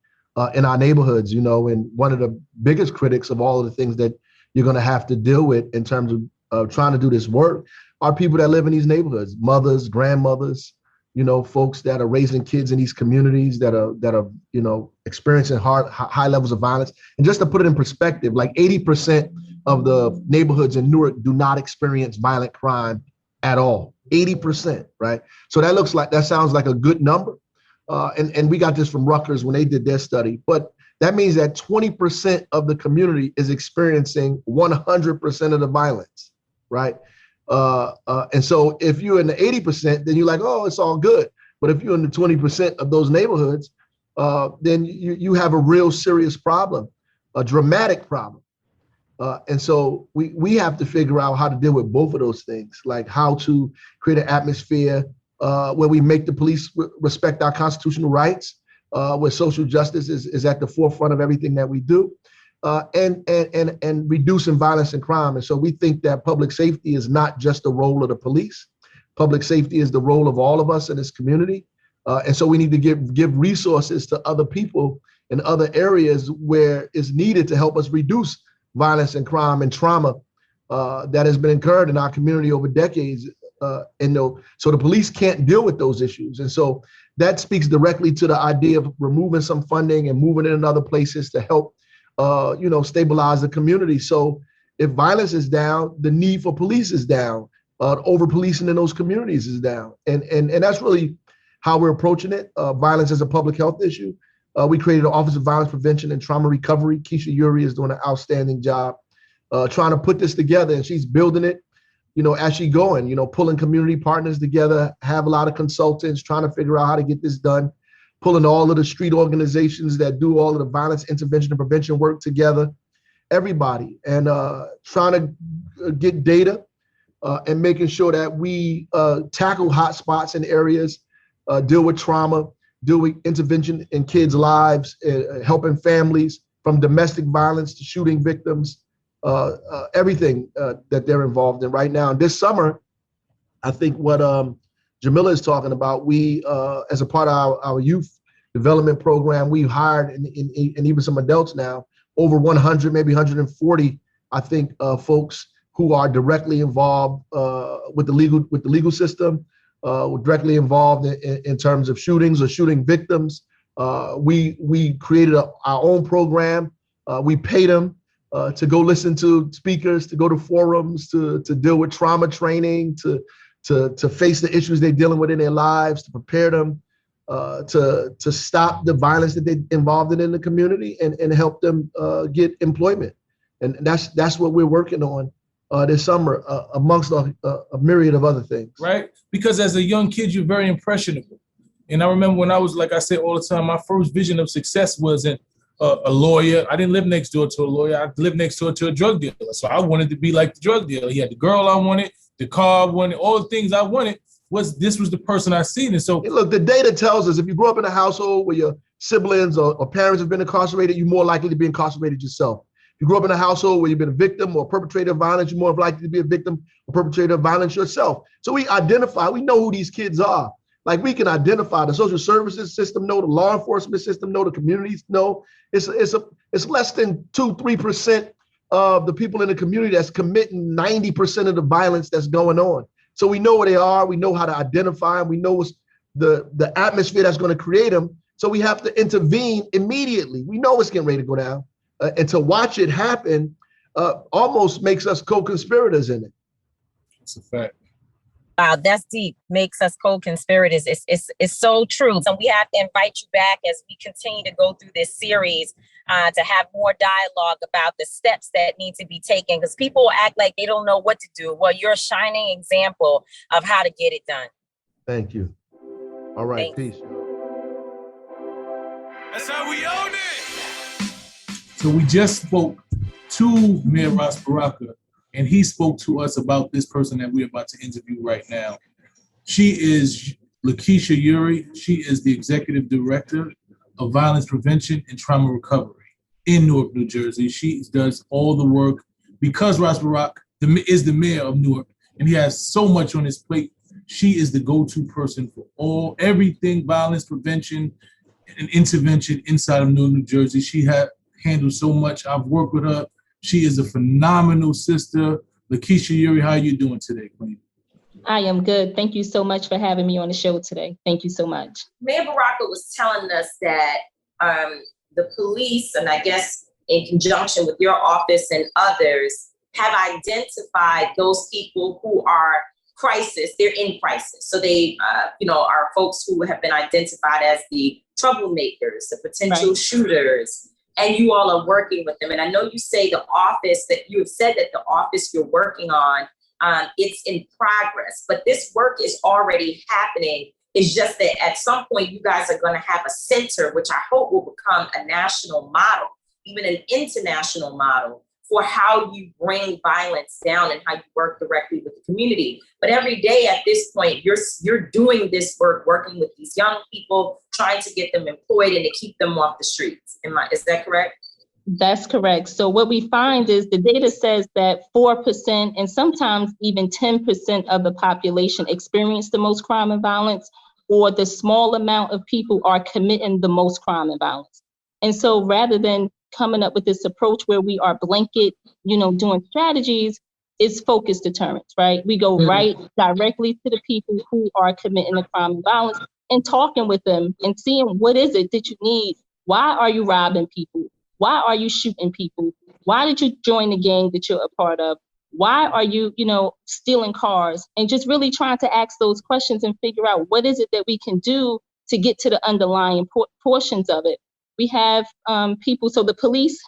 in our neighborhoods. And one of the biggest critics of all of the things that you're going to have to deal with in terms of trying to do this work are people that live in these neighborhoods, mothers, grandmothers, folks that are raising kids in these communities that are experiencing high levels of violence. And just to put it in perspective, like 80% of the neighborhoods in Newark do not experience violent crime at all. 80%, right? So that sounds like a good number. And we got this from Rutgers when they did their study, but that means that 20% of the community is experiencing 100% of the violence, right? And so if you're in the 80%, then you're like, oh, it's all good. But if you're in the 20% of those neighborhoods, then you have a real serious problem, a dramatic problem. And so we have to figure out how to deal with both of those things, like how to create an atmosphere where we make the police respect our constitutional rights, where social justice is at the forefront of everything that we do, and reducing violence and crime. And so we think that public safety is not just the role of the police. Public safety is the role of all of us in this community. And so we need to give resources to other people in other areas where it's needed to help us reduce violence and crime and trauma that has been incurred in our community over decades. So the police can't deal with those issues. And so that speaks directly to the idea of removing some funding and moving it in other places to help, stabilize the community. So if violence is down, the need for police is down, over-policing in those communities is down. And that's really how we're approaching it. Violence is a public health issue. We created an Office of Violence Prevention and Trauma Recovery. Keisha Uri is doing an outstanding job trying to put this together, and she's building it, as she's going, pulling community partners together, have a lot of consultants trying to figure out how to get this done, pulling all of the street organizations that do all of the violence intervention and prevention work together, everybody, and trying to get data and making sure that we tackle hot spots in areas, deal with trauma, deal with intervention in kids' lives, helping families from domestic violence to shooting victims, everything that they're involved in right now. And this summer, I think what Jamila is talking about, we, as a part of our youth development program, we hired, and even some adults now, over 100, maybe 140, I think, folks who are directly involved with the legal system, directly involved in terms of shootings or shooting victims. We created our own program. We paid them to go listen to speakers, to go to forums, to deal with trauma training, to face the issues they're dealing with in their lives, to prepare them to stop the violence that they're involved in the community, and help them get employment. And that's what we're working on this summer, amongst a myriad of other things. Right? Because as a young kid, you're very impressionable. And I remember when I was, like I say all the time, my first vision of success wasn't a lawyer. I didn't live next door to a lawyer. I lived next door to a drug dealer. So I wanted to be like the drug dealer. He had the girl I wanted, the car I wanted, all the things I wanted. This was the person I seen. And so, look, the data tells us if you grow up in a household where your siblings or parents have been incarcerated, you're more likely to be incarcerated yourself. If you grew up in a household where you've been a victim or perpetrator of violence, you're more likely to be a victim or perpetrator of violence yourself. So we know who these kids are. Like, we can identify. The social services system know, the law enforcement system know, the communities know. It's less than 2-3% of the people in the community that's committing 90% of the violence that's going on. So we know where they are. We know how to identify them. We know what's the atmosphere that's going to create them. So we have to intervene immediately. We know it's getting ready to go down. And to watch it happen almost makes us co-conspirators in it. That's a fact. Wow, that's deep. Makes us co-conspirators. It's so true. So we have to invite you back as we continue to go through this series to have more dialogue about the steps that need to be taken, because people act like they don't know what to do. Well, you're a shining example of how to get it done. Thank you. All right, Thanks. peace. That's how we own it. So we just spoke to Mayor Ras Baraka, and he spoke to us about this person that we're about to interview right now. She is Lakeisha Uri. She is the Executive Director of Violence Prevention and Trauma Recovery in Newark, New Jersey. She does all the work because Ras Baraka is the mayor of Newark, and he has so much on his plate. She is the go-to person for everything violence prevention and intervention inside of Newark, New Jersey. She handles so much. I've worked with her. She is a phenomenal sister. Lakeisha Uri, how are you doing today, Queen? I am good. Thank you so much for having me on the show today. Thank you so much. Mayor Baraka was telling us that the police, and I guess in conjunction with your office and others, have identified those people who are they're in crisis. So they, are folks who have been identified as the troublemakers, the potential shooters, and you all are working with them. And I know you say the office that you have said that the office you're working on, it's in progress, but this work is already happening. It's just that at some point you guys are going to have a center, which I hope will become a national model, even an international model for how you bring violence down and how you work directly with the community. But every day at this point, you're doing this work, working with these young people, trying to get them employed and to keep them off the streets. Is that correct? That's correct. So what we find is the data says that 4% and sometimes even 10% of the population experience the most crime and violence, or the small amount of people are committing the most crime and violence. And so rather than coming up with this approach where we are blanket, doing strategies, it's focused deterrence, right? We go right directly to the people who are committing the crime and violence and talking with them and seeing what is it that you need? Why are you robbing people? Why are you shooting people? Why did you join the gang that you're a part of? Why are you, stealing cars? And just really trying to ask those questions and figure out what is it that we can do to get to the underlying portions of it. We have people, so the police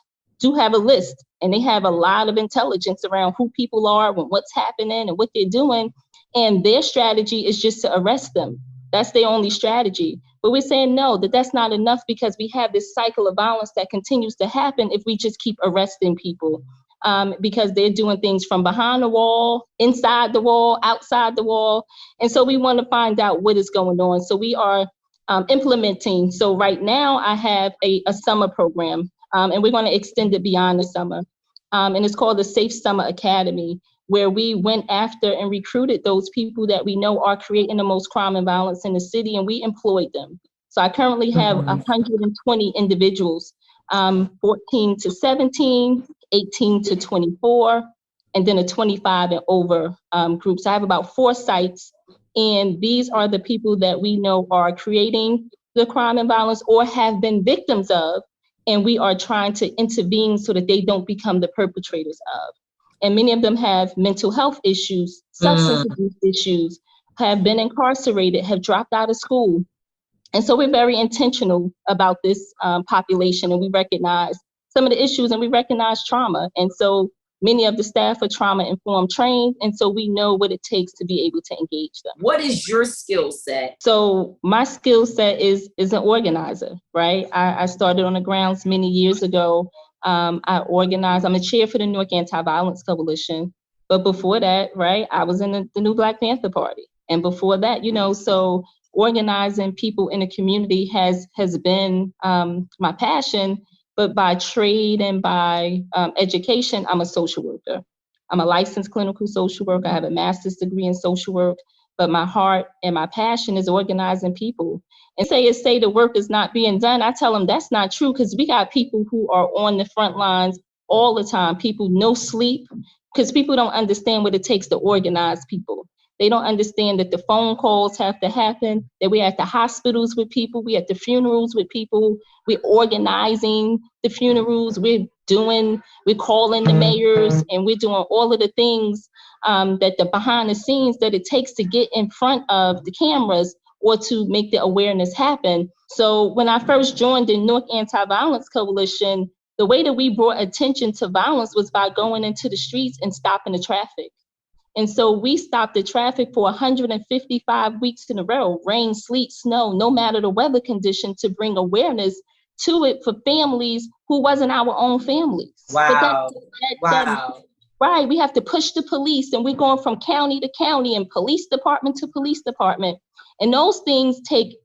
do have a list, and they have a lot of intelligence around who people are, what's happening and what they're doing. And their strategy is just to arrest them. That's their only strategy. But we're saying no, that's not enough, because we have this cycle of violence that continues to happen if we just keep arresting people, because they're doing things from behind the wall, inside the wall, outside the wall. And so we want to find out what is going on. So we are implementing. So right now I have a summer program, and we're going to extend it beyond the summer. And it's called the Safe Summer Academy, where we went after and recruited those people that we know are creating the most crime and violence in the city, and we employed them. So I currently have 120 individuals, 14 to 17, 18 to 24, and then a 25 and over group. So I have about 4 sites, and these are the people that we know are creating the crime and violence or have been victims of, and we are trying to intervene so that they don't become the perpetrators of. And many of them have mental health issues, substance abuse issues, have been incarcerated, have dropped out of school. And so we're very intentional about this population, and we recognize some of the issues, and we recognize trauma. And so many of the staff are trauma-informed trained, and so we know what it takes to be able to engage them. What is your skill set? So my skill set is an organizer, right? I started on the grounds many years ago. I organize. I'm a chair for the Newark Anti-Violence Coalition. But before that, right, I was in the New Black Panther Party. And before that, so organizing people in the community has been my passion. But by trade and by education, I'm a social worker. I'm a licensed clinical social worker. I have a master's degree in social work. But my heart and my passion is organizing people. And say the work is not being done, I tell them that's not true, because we got people who are on the front lines all the time. People no sleep, because people don't understand what it takes to organize people. They don't understand that the phone calls have to happen, that we're at the hospitals with people, we're at the funerals with people, we're organizing the funerals, we're calling the mayors, and we're doing all of the things that the behind the scenes that it takes to get in front of the cameras or to make the awareness happen. So when I first joined the North Anti-Violence Coalition, the way that we brought attention to violence was by going into the streets and stopping the traffic. And so we stopped the traffic for 155 weeks in a row, rain, sleet, snow, no matter the weather condition, to bring awareness to it for families who wasn't our own families. Wow. Right, we have to push the police, and we're going from county to county and police department to police department. And those things take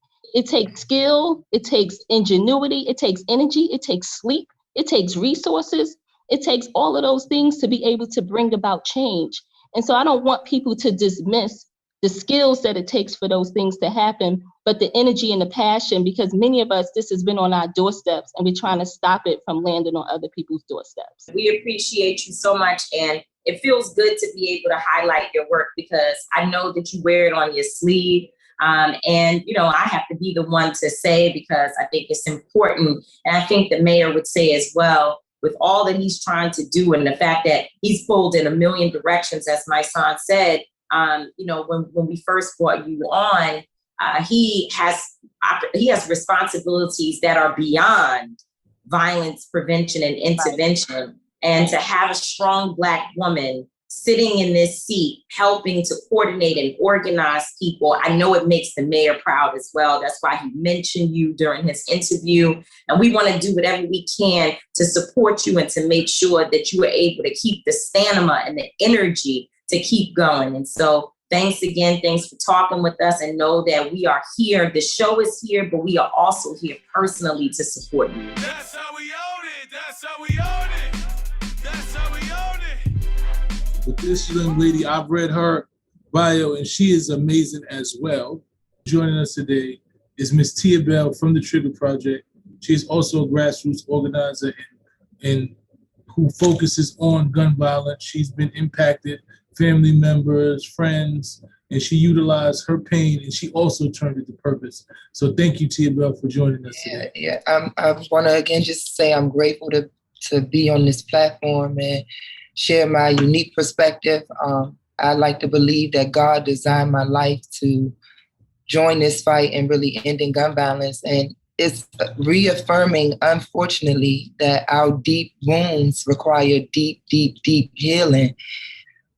skill, it takes ingenuity, it takes energy, it takes sleep, it takes resources, it takes all of those things to be able to bring about change. And so I don't want people to dismiss the skills that it takes for those things to happen, but the energy and the passion, because many of us, this has been on our doorsteps and we're trying to stop it from landing on other people's doorsteps. We appreciate you so much. And it feels good to be able to highlight your work, because I know that you wear it on your sleeve. And, you know, I have to be the one to say, because I think it's important. And I think the mayor would say as well, with all that he's trying to do and the fact that he's pulled in a million directions, as my son said, you know, when we first brought you on, he has responsibilities that are beyond violence prevention and intervention. Right. And to have a strong Black woman sitting in this seat, helping to coordinate and organize people, I know it makes the mayor proud as well. That's why he mentioned you during his interview. And we want to do whatever we can to support you and to make sure that you are able to keep the stamina and the energy to keep going. And so thanks again. Thanks for talking with us, and know that we are here. The show is here, but we are also here personally to support you. That's how we own it. That's how we own it. That's how we own it. With this young lady, I've read her bio, and she is amazing as well. Joining us today is Miss Tia Bell from the Trigger Project. She's also a grassroots organizer and who focuses on gun violence. She's been impacted, family members, friends, and she utilized her pain, and she also turned it to purpose. So thank you, Tia Bell, for joining us today. Yeah. I want to again just say I'm grateful to be on this platform and share my unique perspective. I like to believe that God designed my life to join this fight and really ending gun violence. And it's reaffirming, unfortunately, that our deep wounds require deep, deep, deep healing.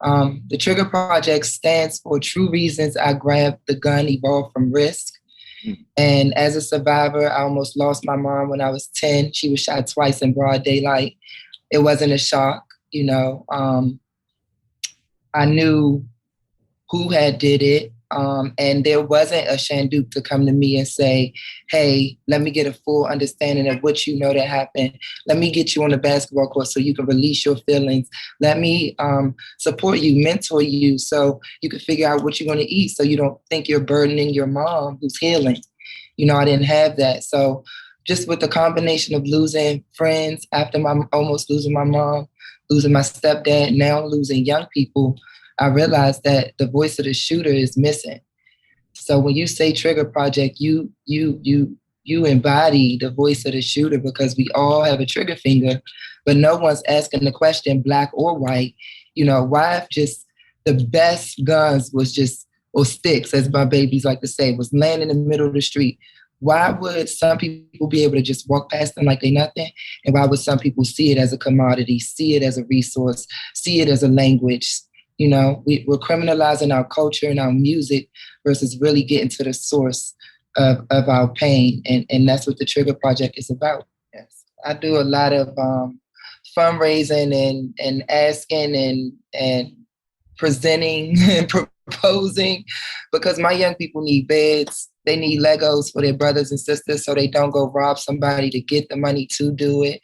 The Trigger Project stands for True Reasons I Grabbed the Gun Evolved from Risk. And as a survivor, I almost lost my mom when I was 10. She was shot twice in broad daylight. It wasn't a shock, you know. I knew who had did it. And there wasn't a Shanduke to come to me and say, hey, let me get a full understanding of what you know that happened. Let me get you on the basketball court so you can release your feelings. Let me support you, mentor you, so you can figure out what you're going to eat so you don't think you're burdening your mom who's healing. You know, I didn't have that. So just with the combination of losing friends after almost losing my mom, losing my stepdad, now losing young people, I realized that the voice of the shooter is missing. So when you say Trigger Project, you embody the voice of the shooter, because we all have a trigger finger, but no one's asking the question, Black or white, you know, why if just the best guns was just, or sticks, as my babies like to say, was laying in the middle of the street. Why would some people be able to just walk past them like they nothing? And why would some people see it as a commodity, see it as a resource, see it as a language? You know, we're criminalizing our culture and our music versus really getting to the source of our pain. And that's what the Trigger Project is about. Yes. I do a lot of fundraising and asking and presenting and proposing, because my young people need beds. They need Legos for their brothers and sisters so they don't go rob somebody to get the money to do it.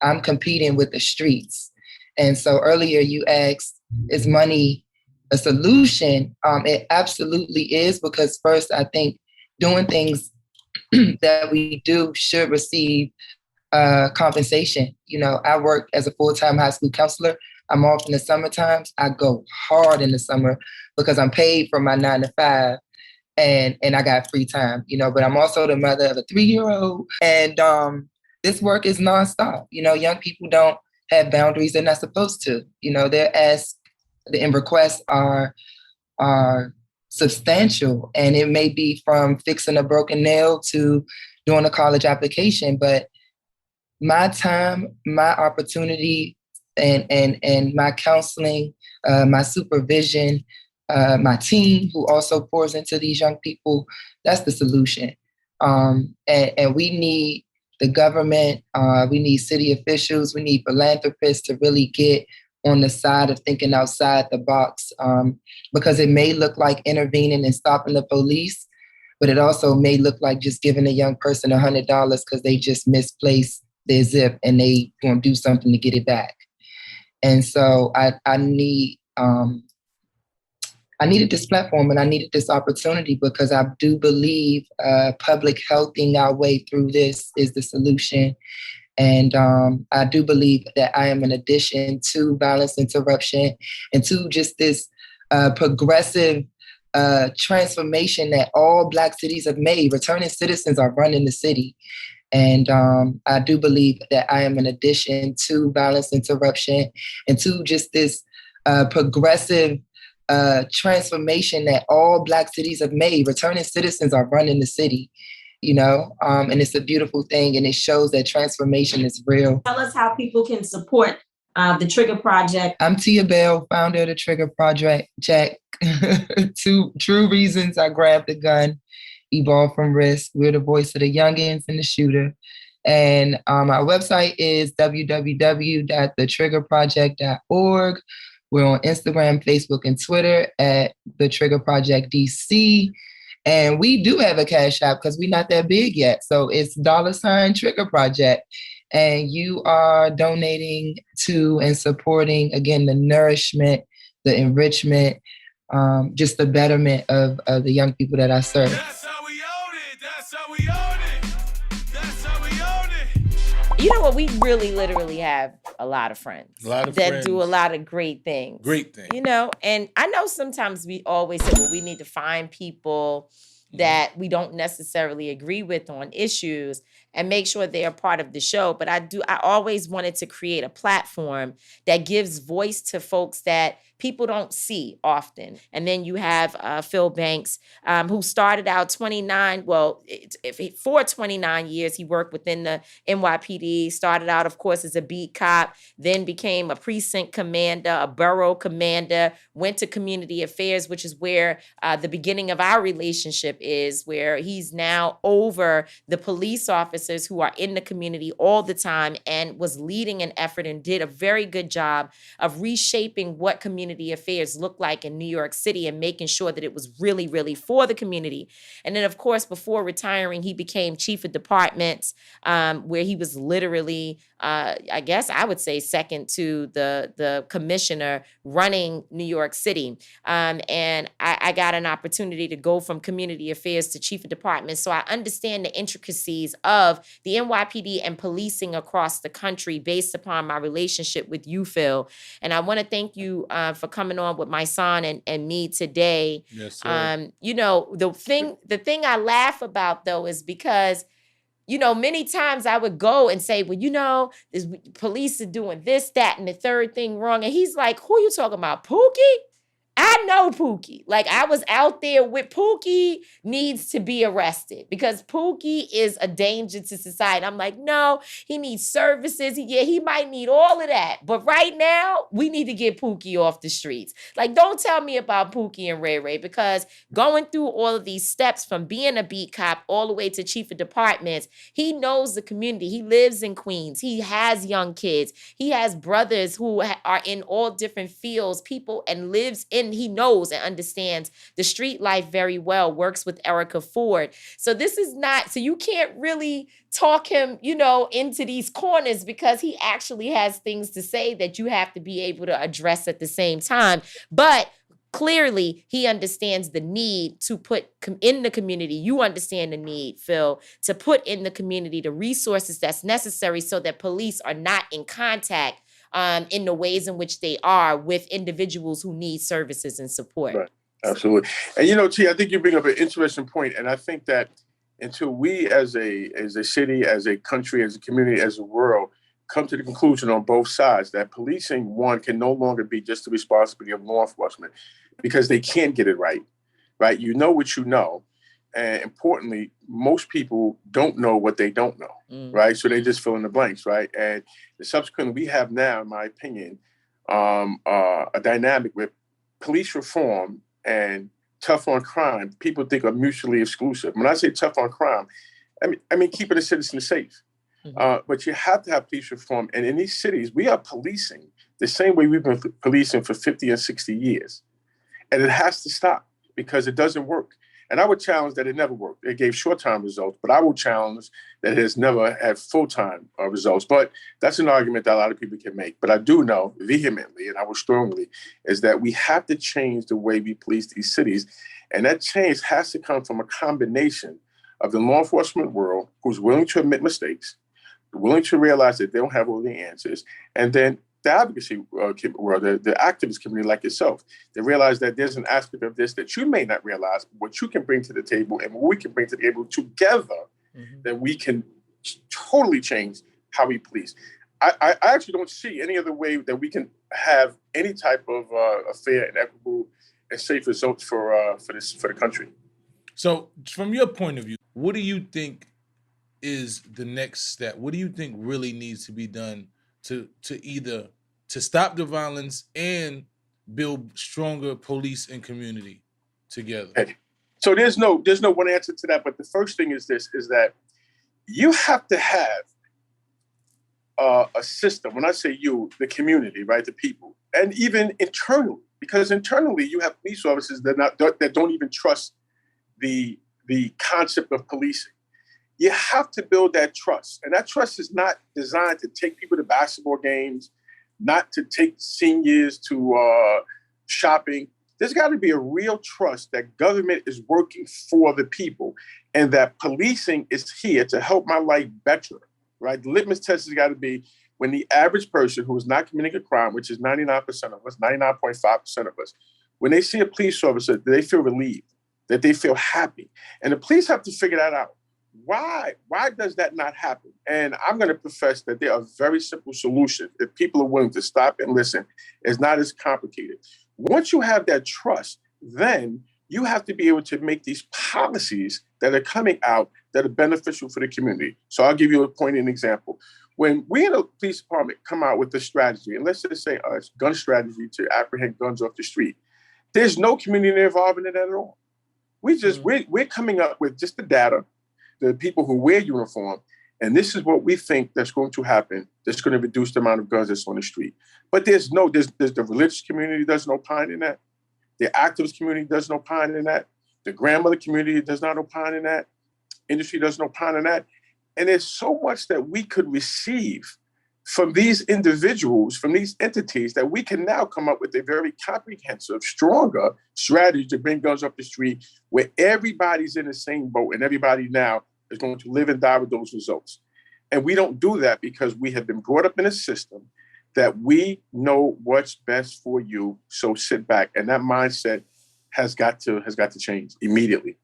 I'm competing with the streets. And so earlier you asked, is money a solution? It absolutely is, because first, I think doing things that we do should receive compensation. You know, I work as a full-time high school counselor, I'm off in the summer times, I go hard in the summer because I'm paid for my 9 to 5 and I got free time, but I'm also the mother of a 3-year-old. And this work is nonstop. Young people don't have boundaries. They're not supposed to. Their asks and requests are substantial. And it may be from fixing a broken nail to doing a college application. But my time, my opportunity, and my counseling, my supervision, my team who also pours into these young people, that's the solution. And we need the government, we need city officials, we need philanthropists to really get on the side of thinking outside the box, because it may look like intervening and stopping the police, but it also may look like just giving a young person $100 because they just misplaced their zip and they going to do something to get it back. And so I needed this platform and I needed this opportunity because I do believe public healthing our way through this is the solution. And I do believe that I am an addition to violence interruption and to just this progressive transformation that all Black cities have made. Returning citizens are running the city. And I do believe that I am an addition to violence interruption and to just this progressive transformation that all Black cities have made. Returning citizens are running the city. And it's a beautiful thing, and it shows that transformation is real. Tell us how people can support the Trigger Project. I'm Tia Bell, founder of the Trigger Project. Two true reasons I grabbed the gun, evolved from risk. We're the voice of the youngins and the shooter. And our website is www.thetriggerproject.org. We're on Instagram, Facebook, and Twitter at The Trigger Project DC. And we do have a Cash App because we're not that big yet. So it's $Trigger Project. And you are donating to and supporting, again, the nourishment, the enrichment, just the betterment of the young people that I serve. That's how we own it. That's how we own it. That's how we own it. You know what? We really literally have a lot of friends that do a lot of great things. Great things. And I know sometimes we always say, well, we need to find people that we don't necessarily agree with on issues and make sure they are part of the show. But I always wanted to create a platform that gives voice to folks that people don't see often. And then you have Phil Banks, who started out for 29 years. He worked within the NYPD, started out, of course, as a beat cop, then became a precinct commander, a borough commander, went to community affairs, which is where the beginning of our relationship is, where he's now over the police officers who are in the community all the time and was leading an effort and did a very good job of reshaping what community affairs look like in New York City and making sure that it was really, really for the community. And then, of course, before retiring, he became chief of departments, where he was literally, I guess I would say, second to the commissioner running New York City. And I got an opportunity to go from community affairs to chief of department. So I understand the intricacies of the NYPD and policing across the country based upon my relationship with you, Phil. And I want to thank you for coming on with my son and me today. Yes, sir. The thing I laugh about, though, is because many times I would go and say, well, this police are doing this, that, and the third thing wrong. And he's like, who are you talking about, Pookie? I know Pookie. Like, I was out there with Pookie needs to be arrested because Pookie is a danger to society. I'm like, no, he needs services. He might need all of that. But right now, we need to get Pookie off the streets. Like, don't tell me about Pookie and Ray Ray, because going through all of these steps from being a beat cop all the way to chief of departments, he knows the community. He lives in Queens. He has young kids. He has brothers who are in all different fields, and lives in, he knows and understands the street life very well, works with Erica Ford. So you can't really talk him, into these corners because he actually has things to say that you have to be able to address at the same time. But clearly, he understands the need to put in the community. You understand the need, Phil, to put in the community the resources that's necessary so that police are not in contact in the ways in which they are with individuals who need services and support. Right. Absolutely. And T, I think you bring up an interesting point. And I think that until we as a city, as a country, as a community, as a world, come to the conclusion on both sides that policing, one, can no longer be just the responsibility of law enforcement because they can't get it right? You know what you know. And importantly, most people don't know what they don't know, right? So they just fill in the blanks, right? And subsequently, we have now, in my opinion, a dynamic where police reform and tough on crime, people think are mutually exclusive. When I say tough on crime, I mean keeping the citizens safe. But you have to have police reform. And in these cities, we are policing the same way we've been policing for 50 and 60 years. And it has to stop because it doesn't work. And I would challenge that it never worked. It gave short-term results, but I will challenge that it has never had full-time results. But that's an argument that a lot of people can make. But I do know vehemently, and I will strongly, is that we have to change the way we police these cities. And that change has to come from a combination of the law enforcement world who's willing to admit mistakes, willing to realize that they don't have all the answers, and then the advocacy world, the activist community like yourself, they realize that there's an aspect of this that you may not realize, what you can bring to the table and what we can bring to the table together, that we can totally change how we police. I actually don't see any other way that we can have any type of fair and equitable and safe results for the country. So from your point of view, what do you think is the next step? What do you think really needs to be done to either to stop the violence and build stronger police and community together? Okay. So there's no one answer to that. But the first thing is that you have to have a system. When I say you, the community, right, the people, and even internally, because internally you have police officers that don't even trust the concept of policing. You have to build that trust. And that trust is not designed to take people to basketball games, not to take seniors to shopping. There's got to be a real trust that government is working for the people and that policing is here to help my life better, right? The litmus test has got to be when the average person who is not committing a crime, which is 99% of us, 99.5% of us, when they see a police officer, they feel relieved, that they feel happy. And the police have to figure that out. Why does that not happen? And I'm going to profess that there are very simple solutions. If people are willing to stop and listen, it's not as complicated. Once you have that trust, then you have to be able to make these policies that are coming out that are beneficial for the community. So I'll give you a poignant example. When we in the police department come out with the strategy, and let's just say a gun strategy to apprehend guns off the street, there's no community involved in it at all. We're coming up with just the data, the people who wear uniform, and this is what we think that's going to happen, that's going to reduce the amount of guns that's on the street. But there's the religious community doesn't opine in that. The activist community doesn't opine in that. The grandmother community does not opine in that. Industry doesn't opine in that. And there's so much that we could receive from these individuals, from these entities, that we can now come up with a very comprehensive, stronger strategy to bring guns up the street where everybody's in the same boat and everybody now is going to live and die with those results. And we don't do that because we have been brought up in a system that we know what's best for you, so sit back. And that mindset has got to change immediately.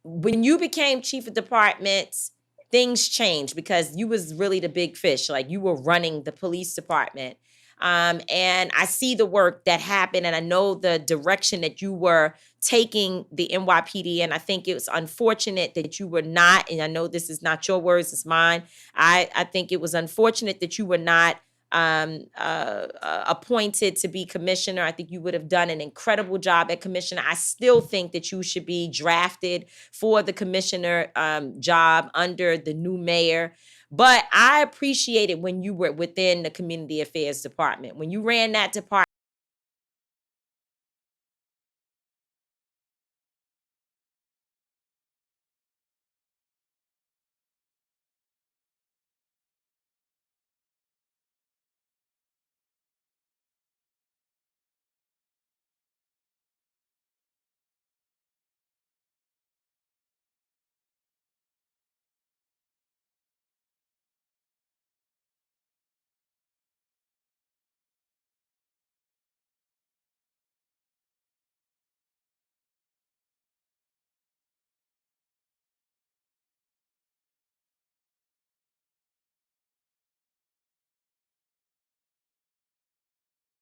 When you became chief of departments, things changed because you was really the big fish. Like you were running the police department. And I see the work that happened and I know the direction that you were taking the NYPD. And I think it was unfortunate that you were not, and I know this is not your words, it's mine. I think it was unfortunate that you were not appointed to be commissioner. I think you would have done an incredible job at commissioner. I still think that you should be drafted for the commissioner job under the new mayor. But I appreciated when you were within the community affairs department. When you ran that department,